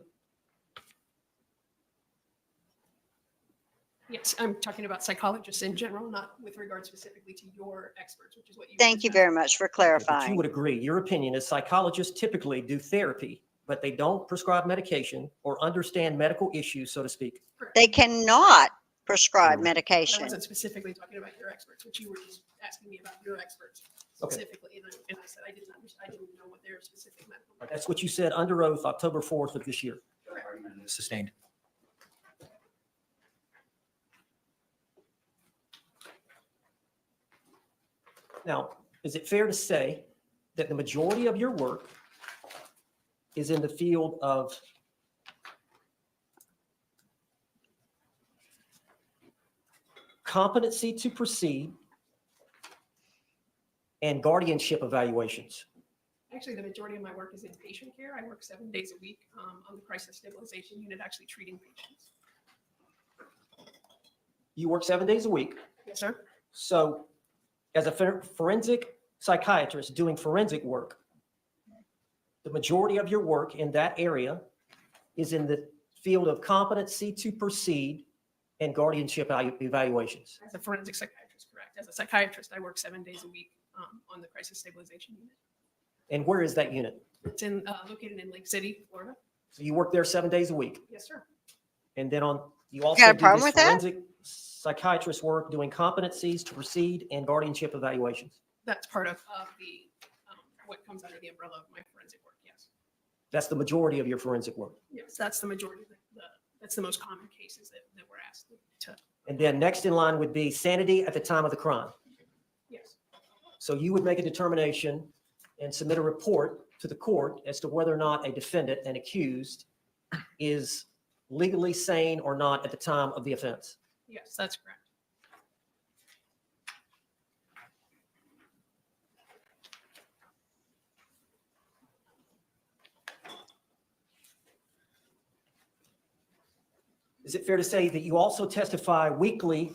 yes, I'm talking about psychologists in general, not with regard specifically to your experts, which is what you. Thank you very much for But you clarifying. would agree, your opinion is psychologists typically do therapy, but they don't prescribe medication or understand medical issues, so to speak. They cannot prescribe Mhm. I medication. wasn't specifically talking about your experts, which you were just asking me about your experts Okay. specifically, and I said I didn't understand, I didn't know what their specific medical. That's what you said under oath, October 4th of this year. Argument is Sustained. Now, is it fair to say that the majority of your work is in the field of competency to proceed and guardianship evaluations? Actually, the majority of my work is in patient care. I work 7 days a week on the crisis stabilization unit, actually treating patients. You work 7 days a week. Yes, sir. So as a forensic psychiatrist doing forensic work, the majority of your work in that area is in the field of competency to proceed and guardianship evaluations. As a forensic psychiatrist, correct. As a psychiatrist, I work 7 days a week on the crisis stabilization unit. And where is that unit? It's located in Lake City, Florida. So you work there 7 days a week. Yes, sir. And then you also got a do problem this with that? forensic psychiatrist work, doing competencies to proceed and guardianship evaluations. That's part of the what comes under the umbrella of my forensic work. Yes. That's the majority of your forensic work. Yes, that's the majority. That's the most common cases that we're asked to. And then next in line would be sanity at the time of the crime. Yes. So you would make a determination and submit a report to the court as to whether or not a defendant, an accused, is legally sane or not at the time of the offense. Yes, that's correct. Is it fair to say that you also testify weekly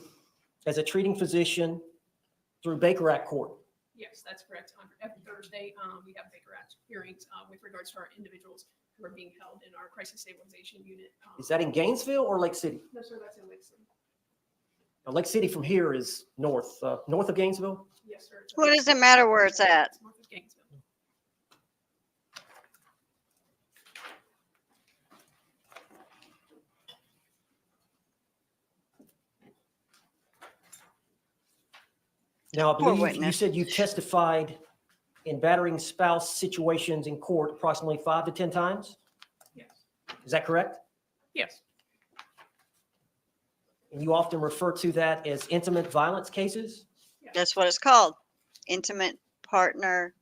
as a treating physician through Baker Act Court? Yes, that's correct. Every Thursday, we have Baker Act hearings with regards to our individuals who are being held in our crisis stabilization unit. Is that in Gainesville or Lake City? No, sir, that's in Lake City. Now, Lake City from here is north of Gainesville. Yes, sir. What does it matter where it's at? It's north of Gainesville. Now, I Poor believe you witness. said you've testified in battering spouse situations in court approximately 5 to 10 times. Yes. Is that correct? Yes. And you often refer to that as intimate violence cases? Yes. That's what it's called. Intimate partner.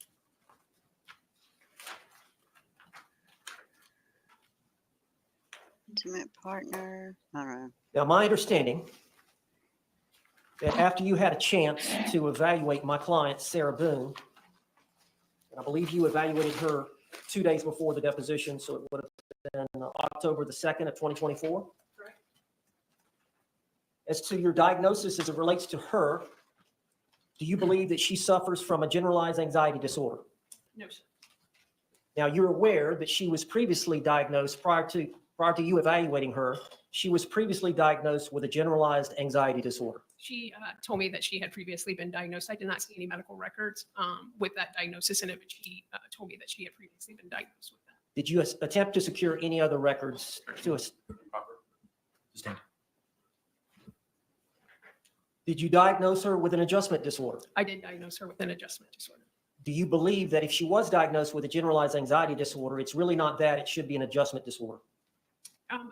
Intimate partner. I don't know. Now, my understanding that after you had a chance to evaluate my client, Sarah Boone, and I believe you evaluated her 2 days before the deposition, so it would have been October the 2nd of 2024. Correct. As to your diagnosis as it relates to her, do you believe that she suffers from a generalized anxiety disorder? No, sir. Now, you're aware that she was previously diagnosed prior to you evaluating her, she was previously diagnosed with a generalized anxiety disorder. She told me that she had previously been diagnosed. I did not see any medical records with that diagnosis in it, but she told me that she had previously been diagnosed with that. Did you attempt to secure any other records to us? Stand. Did you diagnose her with an adjustment disorder? I did diagnose her with an adjustment disorder. Do you believe that if she was diagnosed with a generalized anxiety disorder, it's really not that, it should be an adjustment disorder?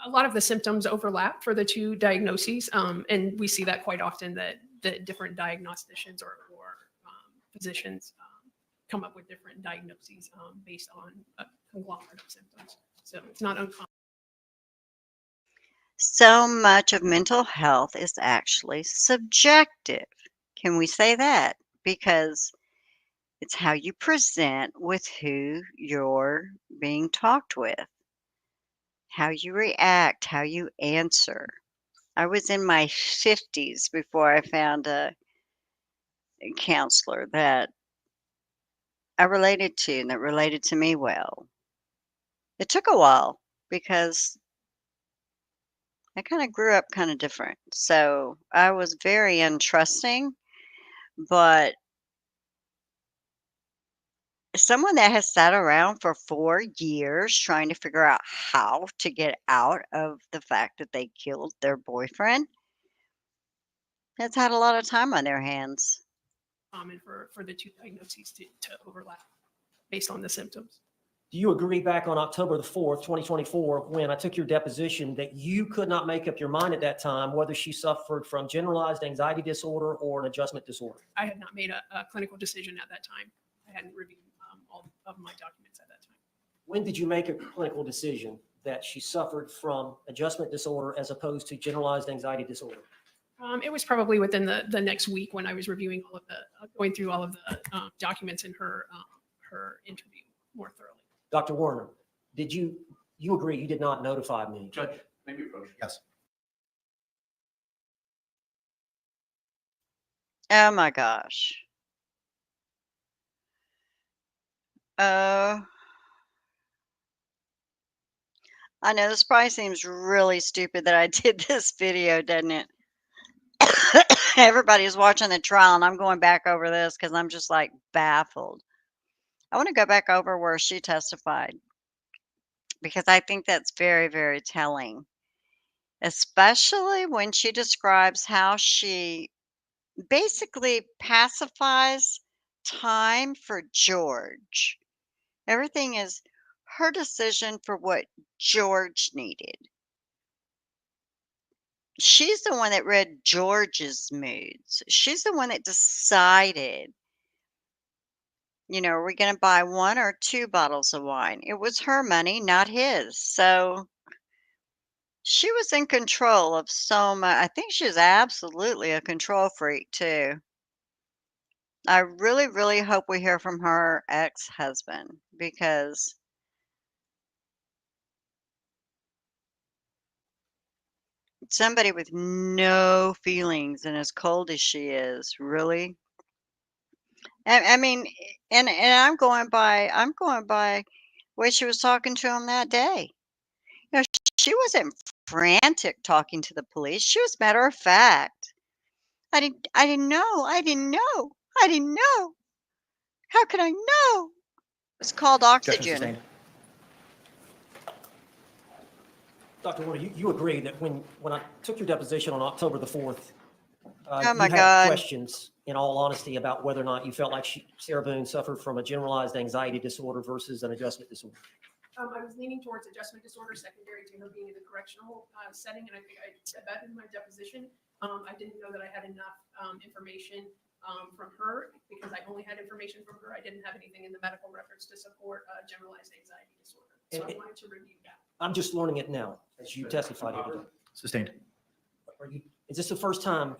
A lot of the symptoms overlap for the two diagnoses, and we see that quite often, that the different diagnosticians or physicians come up with different diagnoses based on a conglomerate of symptoms. So it's not uncommon. So much of mental health is actually subjective. Can we say that? Because it's how you present with who you're being talked with, how you react, how you answer. I was in my 50s before I found a counselor that I related to and that related to me well. It took a while because I kind of grew up kind of different. So I was very untrusting, but someone that has sat around for 4 years trying to figure out how to get out of the fact that they killed their boyfriend has had a lot of time on their hands. Common for the two diagnoses to overlap based on the symptoms. Do you agree back on October the 4th, 2024, when I took your deposition, that you could not make up your mind at that time whether she suffered from generalized anxiety disorder or an adjustment disorder? I had not made a clinical decision at that time. I hadn't reviewed all of my documents at that time. When did you make a clinical decision that she suffered from adjustment disorder as opposed to generalized anxiety disorder? It was probably within the next week when I was reviewing all of going through all of the documents in her interview more thoroughly. Dr. Warner, did you agree you did not notify me? Judge, maybe approach. Yes. Oh my gosh. I know this probably seems really stupid that I did this video, doesn't it? Everybody's watching the trial and I'm going back over this because I'm just like baffled. I want to go back over where she testified because I think that's very, very telling, especially when she describes how she basically pacifies time for George. Everything is her decision for what George needed. She's the one that read George's moods. She's the one that decided, are we going to buy 1 or 2 bottles of wine? It was her money, not his. So she was in control of so much. I think she's absolutely a control freak, too. I really, really hope we hear from her ex-husband because somebody with no feelings and as cold as she is, really. I mean, and I'm going by way she was talking to him that day. She wasn't frantic talking to the police. She was matter of fact. I didn't know. I didn't know. I didn't know. How could I know? It's called Objection oxygen. sustained. Dr. Warner, you agree that when I took your deposition on October the 4th, Oh you my had God. questions, in all honesty, about whether or not you felt like Sarah Boone suffered from a generalized anxiety disorder versus an adjustment disorder. I was leaning towards adjustment disorder secondary to her being in a correctional setting, and I think I said that in my deposition. I didn't know that I had enough information from her because I only had information from her. I didn't have anything in the medical records to support generalized anxiety disorder. So I wanted to review that. I'm just learning it now as you testified here today. Sustained. Is this the first time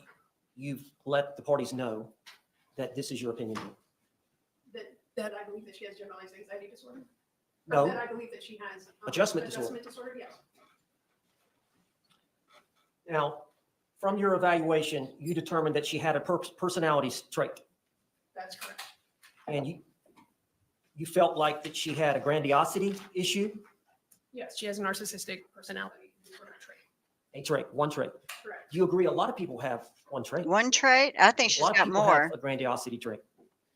you've let the parties know that this is your opinion? That I believe that she has generalized anxiety disorder. No. That I believe that she has Adjustment disorder. Adjustment disorder, yes. Now, from your evaluation, you determined that she had a personality trait, That's correct. and you felt like that she had a grandiosity issue, Yes, she has a narcissistic personality disorder trait. a trait, one trait. Correct. Do you agree a lot of people have one trait? One trait? I think A she's lot of got people more. have a grandiosity trait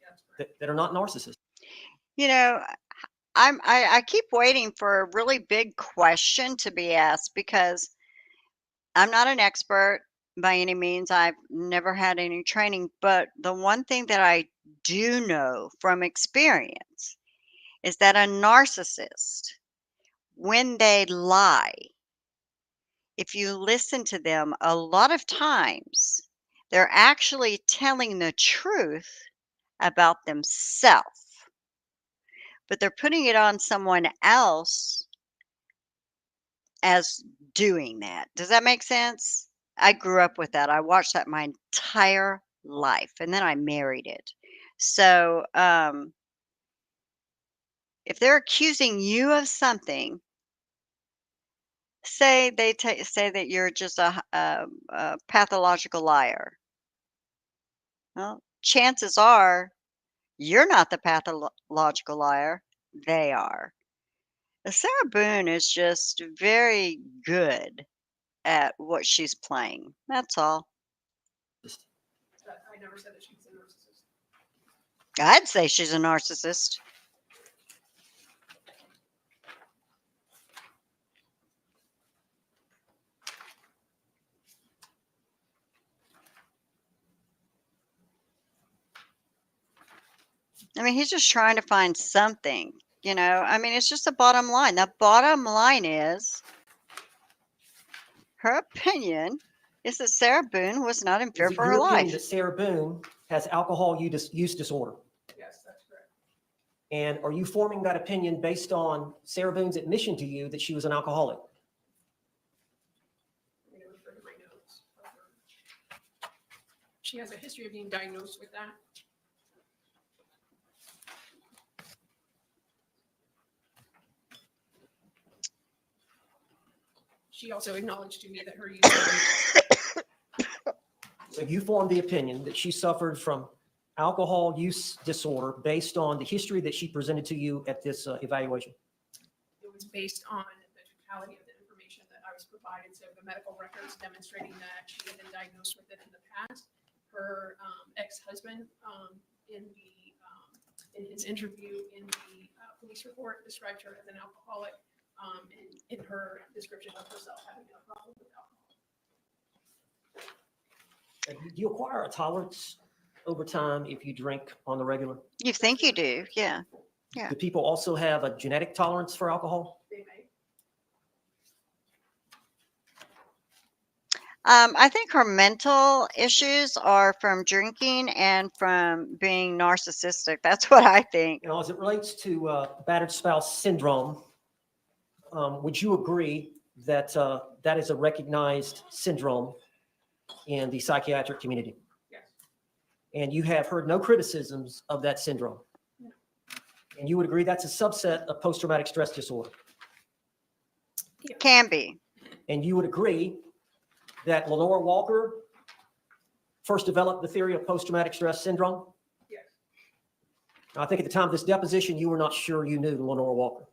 That's correct. that are not narcissists. You know, I keep waiting for a really big question to be asked because I'm not an expert by any means. I've never had any training, but the one thing that I do know from experience is that a narcissist, when they lie, if you listen to them, a lot of times they're actually telling the truth about themselves, but they're putting it on someone else as doing that. Does that make sense? I grew up with that. I watched that my entire life, and then I married it. So, if they're accusing you of something, say say that you're just a pathological liar. Well, chances are you're not the pathological liar. They are. Sarah Boone is just very good at what she's playing. That's all. I never said that she was a narcissist. I'd say she's a narcissist. I mean, he's just trying to find something, I mean, it's just the bottom line. The bottom line is her opinion is that Sarah Boone was not in fear Is it for her your opinion life. that Sarah Boone has alcohol use disorder? Yes, that's correct. And are you forming that opinion based on Sarah Boone's admission to you that she was an alcoholic? I'm going to refer to my notes. She has a history of being diagnosed with that. She also acknowledged to me that her use of So you formed the opinion that she suffered from alcohol use disorder based on the history that she presented to you at this evaluation? it was based on the totality of the information that I was provided. So the medical records demonstrating that she had been diagnosed with it in the past. Her ex-husband in the in his interview in the police report, described her as an alcoholic, in her description of herself having a problem with alcohol. Do you acquire a tolerance over time if you drink on the regular? You think you do, yeah. Yeah. Do people also have a genetic tolerance for alcohol? They may. I think her mental issues are from drinking and from being narcissistic. That's what I think. As it relates to battered spouse syndrome, would you agree that that is a recognized syndrome in the psychiatric community? Yes. And you have heard no criticisms of that syndrome? No. And you would agree that's a subset of post-traumatic stress disorder? Can be. And you would agree that Lenore Walker first developed the theory of post-traumatic stress syndrome? Yes. Now, I think at the time of this deposition, you were not sure you knew Lenore Walker.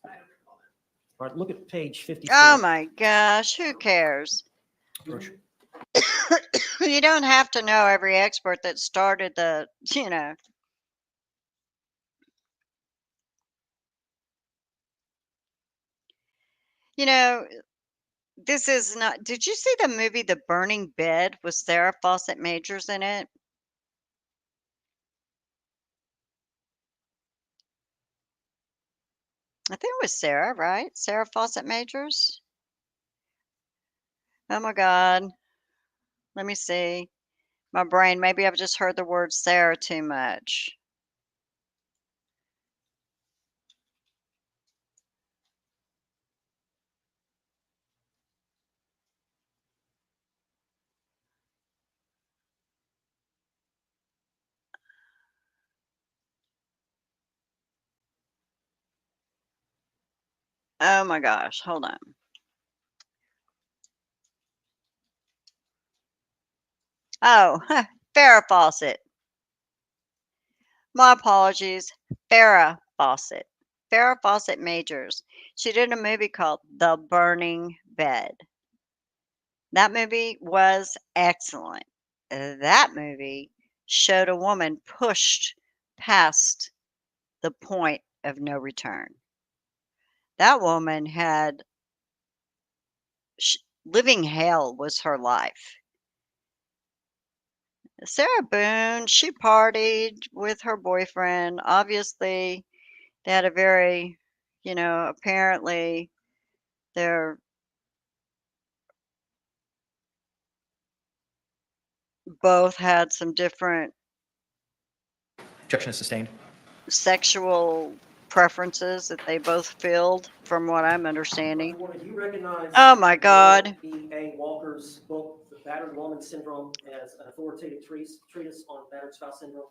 I don't recall that. All right, look at page 54. Oh my gosh, who cares? Approach. You don't have to know every expert that started the, this is not, did you see the movie The Burning Bed with Sarah Fawcett Majors in it? I think it was Sarah, right? Sarah Fawcett Majors. Oh my God. Let me see. My brain, maybe I've just heard the word Sarah too much. Oh my gosh, hold on. Oh, Farrah Fawcett. My apologies. Farrah Fawcett. Farrah Fawcett Majors. She did a movie called The Burning Bed. That movie was excellent. That movie showed a woman pushed past the point of no return. That woman had living hell was her life. Sarah Boone, she partied with her boyfriend. Obviously, they had a very, apparently they're both had some different Objection is sustained. sexual preferences that they both filled, from what I'm understanding. Dr. Warner, do you recognize Oh my God. B.A. Walker's book, The Battered Woman Syndrome, as an authoritative treatise on battered spouse syndrome?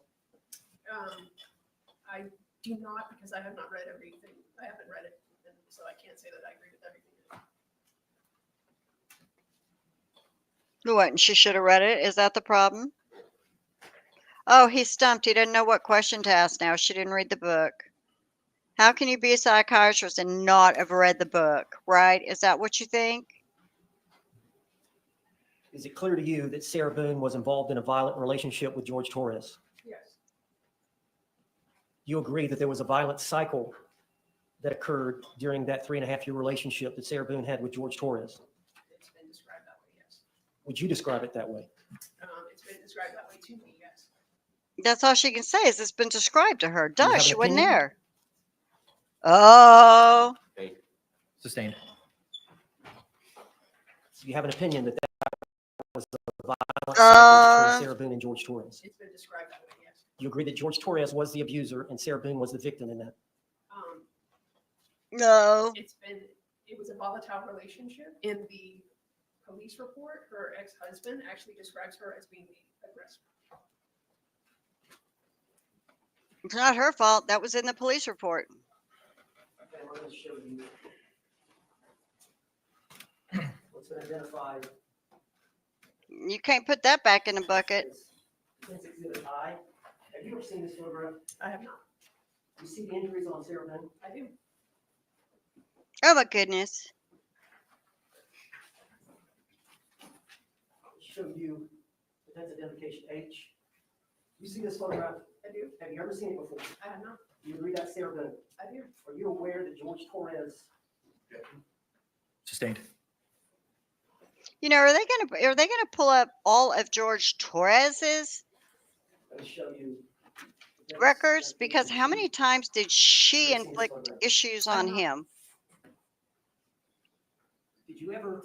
I do not, because I have not read everything. I haven't read it, and so I can't say that I agree with everything. What? And she should have read it? Is that the problem? Oh, he's stumped. He didn't know what question to ask now. She didn't read the book. How can you be a psychiatrist and not have read the book, right? Is that what you think? Is it clear to you that Sarah Boone was involved in a violent relationship with George Torres? Yes. You agree that there was a violent cycle that occurred during that 3.5-year relationship that Sarah Boone had with George Torres? It's been described that way, yes. Would you describe it that way? It's been described that way to me, yes. That's all she can say is it's been described to her. you have Duh, an she wasn't opinion? there. Oh, Sustained. Do you have an opinion that that was a violent cycle between Sarah Boone and George Torres? It's been described that way, yes. You agree that George Torres was the abuser and Sarah Boone was the victim in that? no. It was a volatile relationship. In the police report, her ex-husband actually describes her as being the aggressor. It's not her fault. That was in the police report. Okay, I'm going to show you what's been identified You can't put that back in the bucket. as Defense Exhibit I. Have you ever seen this photograph? I have not. You see the injuries on Sarah Boone? I do. Oh my goodness. Show you defense identification H. You see this photograph I do. Have you ever seen it before? I have not. Do you agree that's Sarah Boone? I do. Are you aware that George Torres? Sustained. You know, are they gonna pull up all of George Torres's Let me show you. records? Because how many times did she Never seen this inflict photograph. issues on him? Did you ever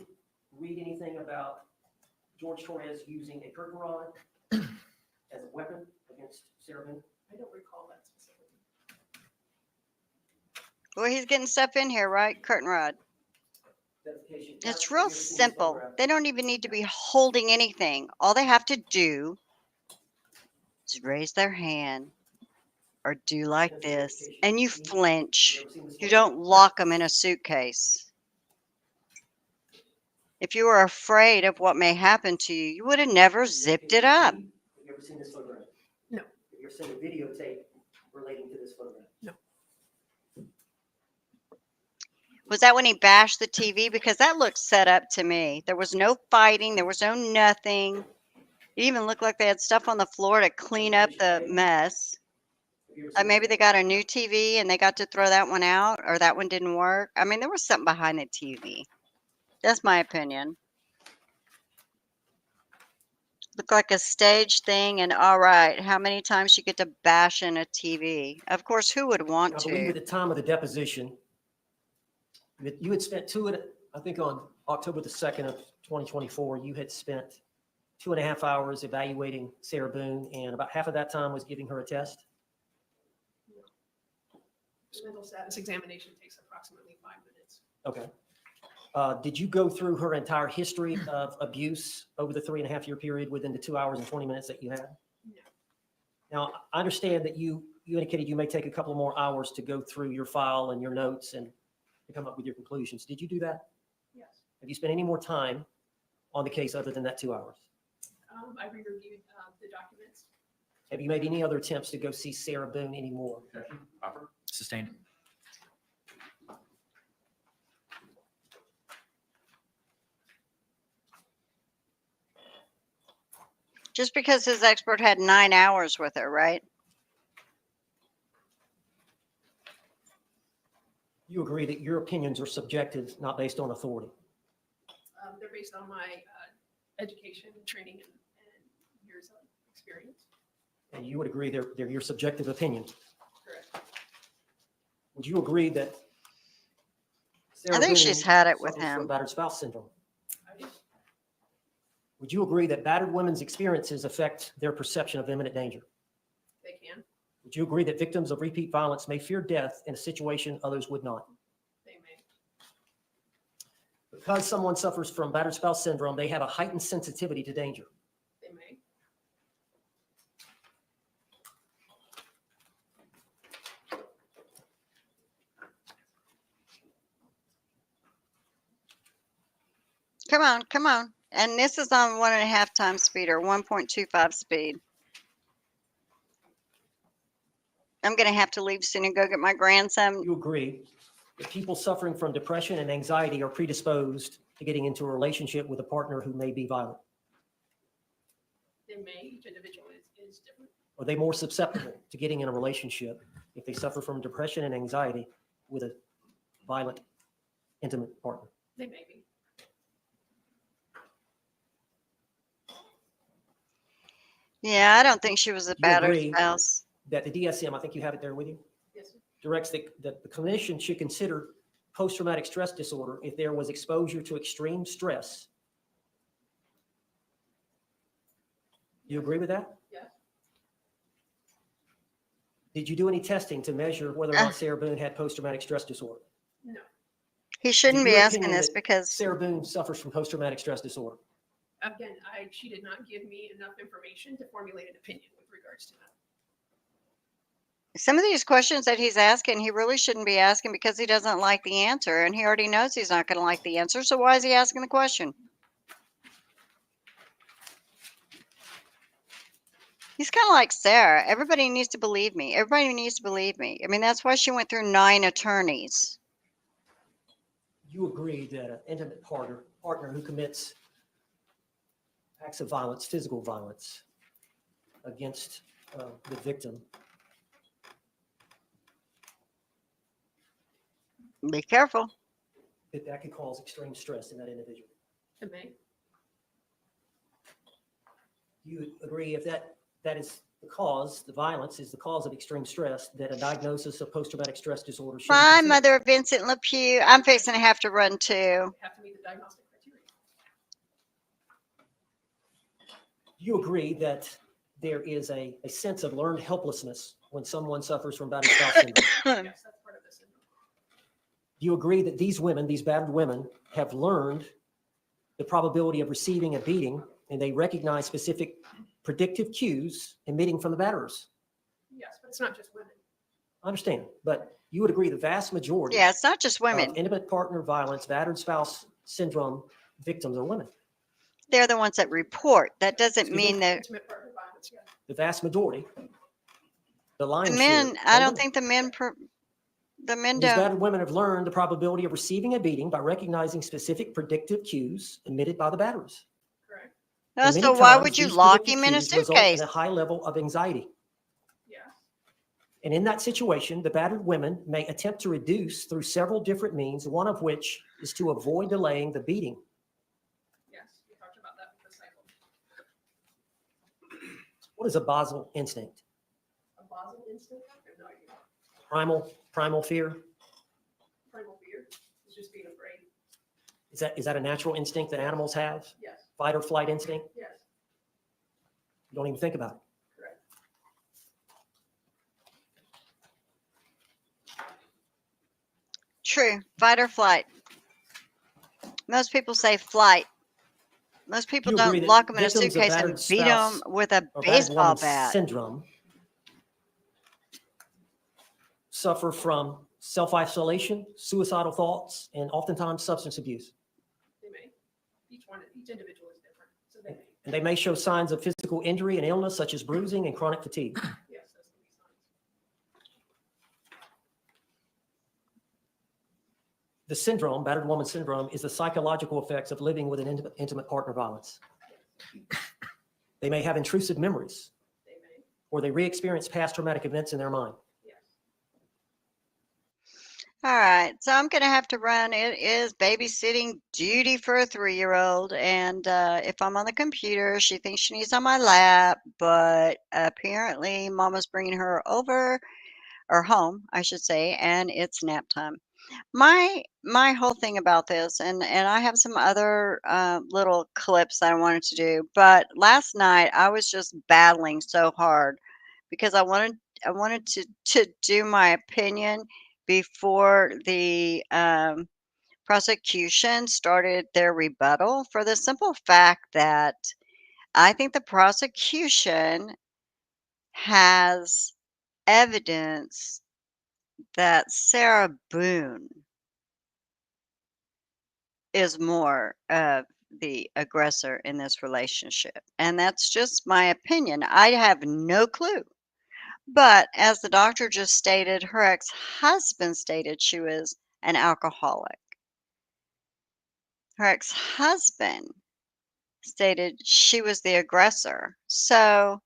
read anything about George Torres using a curtain rod as a weapon against Sarah Boone? I don't recall that specifically. Well, he's getting stuff in here, right? Curtain rod. Identification. It's Have real you ever seen this simple. photograph? They don't even need to be holding anything. All they have to do is raise their hand or do like this, and you flinch. You ever seen this You photograph? don't lock them in a suitcase. If you were afraid of what may happen to you, you would have never zipped it up. Have you ever seen this photograph? No. Have you ever seen a videotape relating to this photograph? Was that when he bashed the TV? Because that looked set up to me. There was no fighting. There was no nothing. It even looked like they had stuff on the floor to clean up the mess. Have you ever seen Maybe this they got a new TV and they got to throw that one out, or that one didn't work. I mean, there was something behind the TV. That's my opinion. Looked like a stage thing, and all right, how many times you get to bash in a TV? Of course, who would want I believe at to? the time of the deposition, that you had spent I think on October the 2nd of 2024, you had spent 2.5 hours evaluating Sarah Boone, and about half of that time was giving her a test. The mental status examination takes approximately 5 minutes. Okay. Did you go through her entire history of abuse over the 3.5 year period within the 2 hours and 20 minutes that you had? No. Now, I understand that you indicated you may take a couple more hours to go through your file and your notes and to come up with your conclusions. Did you do that? Yes. Have you spent any more time on the case other than that 2 hours? I re-reviewed the documents. Have you made any other attempts to go see Sarah Boone anymore? Proper. Sustained. Just because his expert had 9 hours with her, right? You agree that your opinions are subjective, not based on authority? They're based on my education, training, and years of experience. And you would agree they're your subjective opinions? Correct. Would you agree that Sarah I think Boone she's had it with suffers from him. battered spouse syndrome? I do. Would you agree that battered women's experiences affect their perception of imminent danger? They can. Would you agree that victims of repeat violence may fear death in a situation others would not? They may. Because someone suffers from battered spouse syndrome, they have a heightened sensitivity to danger. They may. Come on, come on. And this is on 1.5 times speed or 1.25 speed. I'm going to have to leave soon and go get my grandson. You agree that people suffering from depression and anxiety are predisposed to getting into a relationship with a partner who may be violent? They may. Each individual is different. Are they more susceptible to getting in a relationship if they suffer from depression and anxiety with a violent, intimate partner? They may be. Yeah, I don't think she was a You battered agree spouse. that the DSM, I think you have it there with you, Yes, sir. directs that the clinician should consider post-traumatic stress disorder if there was exposure to extreme stress. You agree with that? Yes. Did you do any testing to measure whether or not Sarah Boone had post-traumatic stress disorder? No. He shouldn't be your asking opinion this that because Sarah Boone suffers from post-traumatic stress disorder. Again, she did not give me enough information to formulate an opinion with regards to that. some of these questions that he's asking, he really shouldn't be asking because he doesn't like the answer. And he already knows he's not going to like the answer. So why is he asking the question? He's kind of like Sarah. Everybody needs to believe me. Everybody needs to believe me. I mean, that's why she went through 9 attorneys. You agree that an intimate partner who commits acts of violence, physical violence against the victim. Be careful. That could cause extreme stress in that individual. It may. You agree if that is the cause, the violence is the cause of extreme stress, that a diagnosis of post-traumatic stress disorder should be My considered. mother of Vincent LePew. I'm fixing to have to run too. Have to meet the diagnostic criteria. You agree that there is a sense of learned helplessness when someone suffers from battered spouse syndrome. Yes, that's part of the syndrome. You agree that these women, these battered women, have learned the probability of receiving a beating, and they recognize specific predictive cues emitting from the batterers. Yes, but it's not just women. I understand, but you would agree the vast majority Yeah, it's not just of women. intimate partner violence, battered spouse syndrome victims are women. They're the ones that report. That doesn't Excuse me? mean that Intimate partner violence, yeah. The vast majority, the the lion's men, share, I are don't women. think the men These don't. battered women have learned the probability of receiving a beating by recognizing specific predictive cues emitted by the batterers. Correct. No, And many so why times, would you these lock predictive him in a cues result suitcase? in a high level of anxiety. Yes. And in that situation, the battered women may attempt to reduce through several different means, one of which is to avoid delaying the beating. Yes. We talked about that with the cycle. What is a basal instinct? A Basel instinct? I have no idea. Primal fear? Primal fear is just being afraid. Is that a natural instinct that animals have? Yes. Fight or flight instinct? Yes. You don't even think about it. Correct. True. Fight or flight. Most people say flight. Most people You agree don't that lock them in a victims of suitcase and battered beat them spouse with a or battered baseball woman bat. syndrome suffer from self-isolation, suicidal thoughts, and oftentimes substance abuse. They may. Each individual is different. So they may. And they may show signs of physical injury and illness, such as bruising and chronic fatigue. Yes, those can be signs. The syndrome, battered woman syndrome, is the psychological effects of living with an intimate partner violence. They may have intrusive memories, They may. or they re-experience past traumatic events in their mind. Yes. All right, so I'm going to have to run. It is babysitting duty for a 3-year-old, and if I'm on the computer, she thinks she needs on my lap, but apparently Mama's bringing her over, or home, I should say, and it's nap time. My whole thing about this, and I have some other little clips that I wanted to do, but last night I was just battling so hard because I wanted to do my opinion before the prosecution started their rebuttal, for the simple fact that I think the prosecution has evidence that Sarah Boone is more of the aggressor in this relationship. And that's just my opinion. I have no clue. But as the doctor just stated, her ex husband stated she was an alcoholic. Her ex husband stated she was the aggressor. So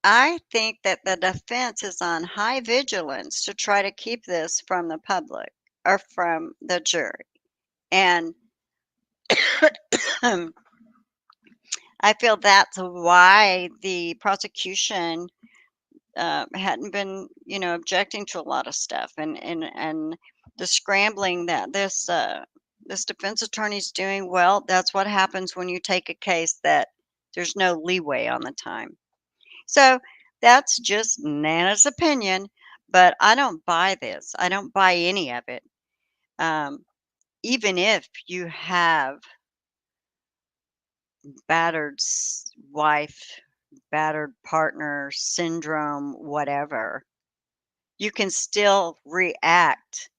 I think that the defense is on high vigilance to try to keep this from the public or from the jury. And I feel that's why the prosecution hadn't been, objecting to a lot of stuff, and the scrambling that this defense attorney's doing. Well, that's what happens when you take a case that there's no leeway on the time. So that's just Nana's opinion, but I don't buy this. I don't buy any of it. Even if you have battered wife, battered partner syndrome, whatever, you can still react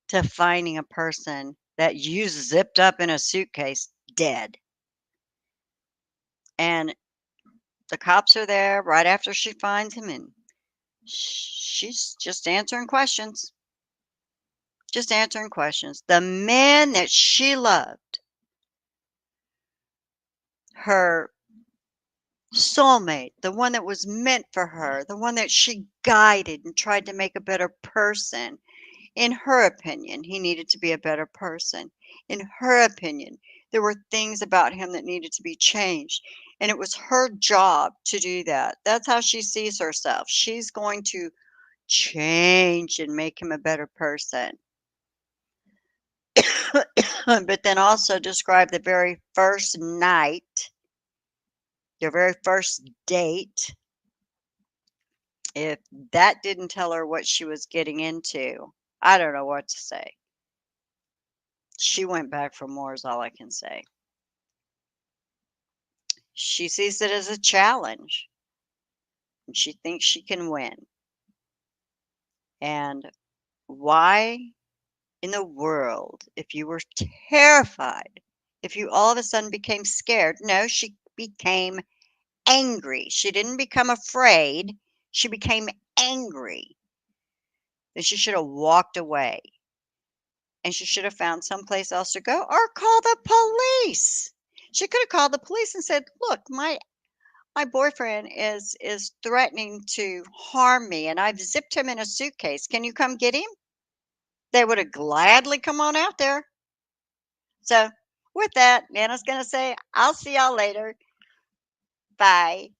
to finding a person that you zipped up in a suitcase dead. And the cops are there right after she finds him, and she's just answering questions. Just answering questions. The man that she loved, her soulmate, the one that was meant for her, the one that she guided and tried to make a better person. In her opinion, he needed to be a better person. In her opinion, there were things about him that needed to be changed. And it was her job to do that. That's how she sees herself. She's going to change and make him a better person. But then also describe the very first night, your very first date. If that didn't tell her what she was getting into, I don't know what to say. She went back for more, is all I can say. She sees it as a challenge, and she thinks she can win. And why in the world, if you were terrified, if you all of a sudden became scared? No, she became angry. She didn't become afraid. She became angry. Then she should have walked away. And she should have found someplace else to go or call the police. She could have called the police and said, "Look, my boyfriend is threatening to harm me, and I've zipped him in a suitcase. Can you come get him?" They would have gladly come on out there. So with that, Nana's going to say, I'll see y'all later. Bye.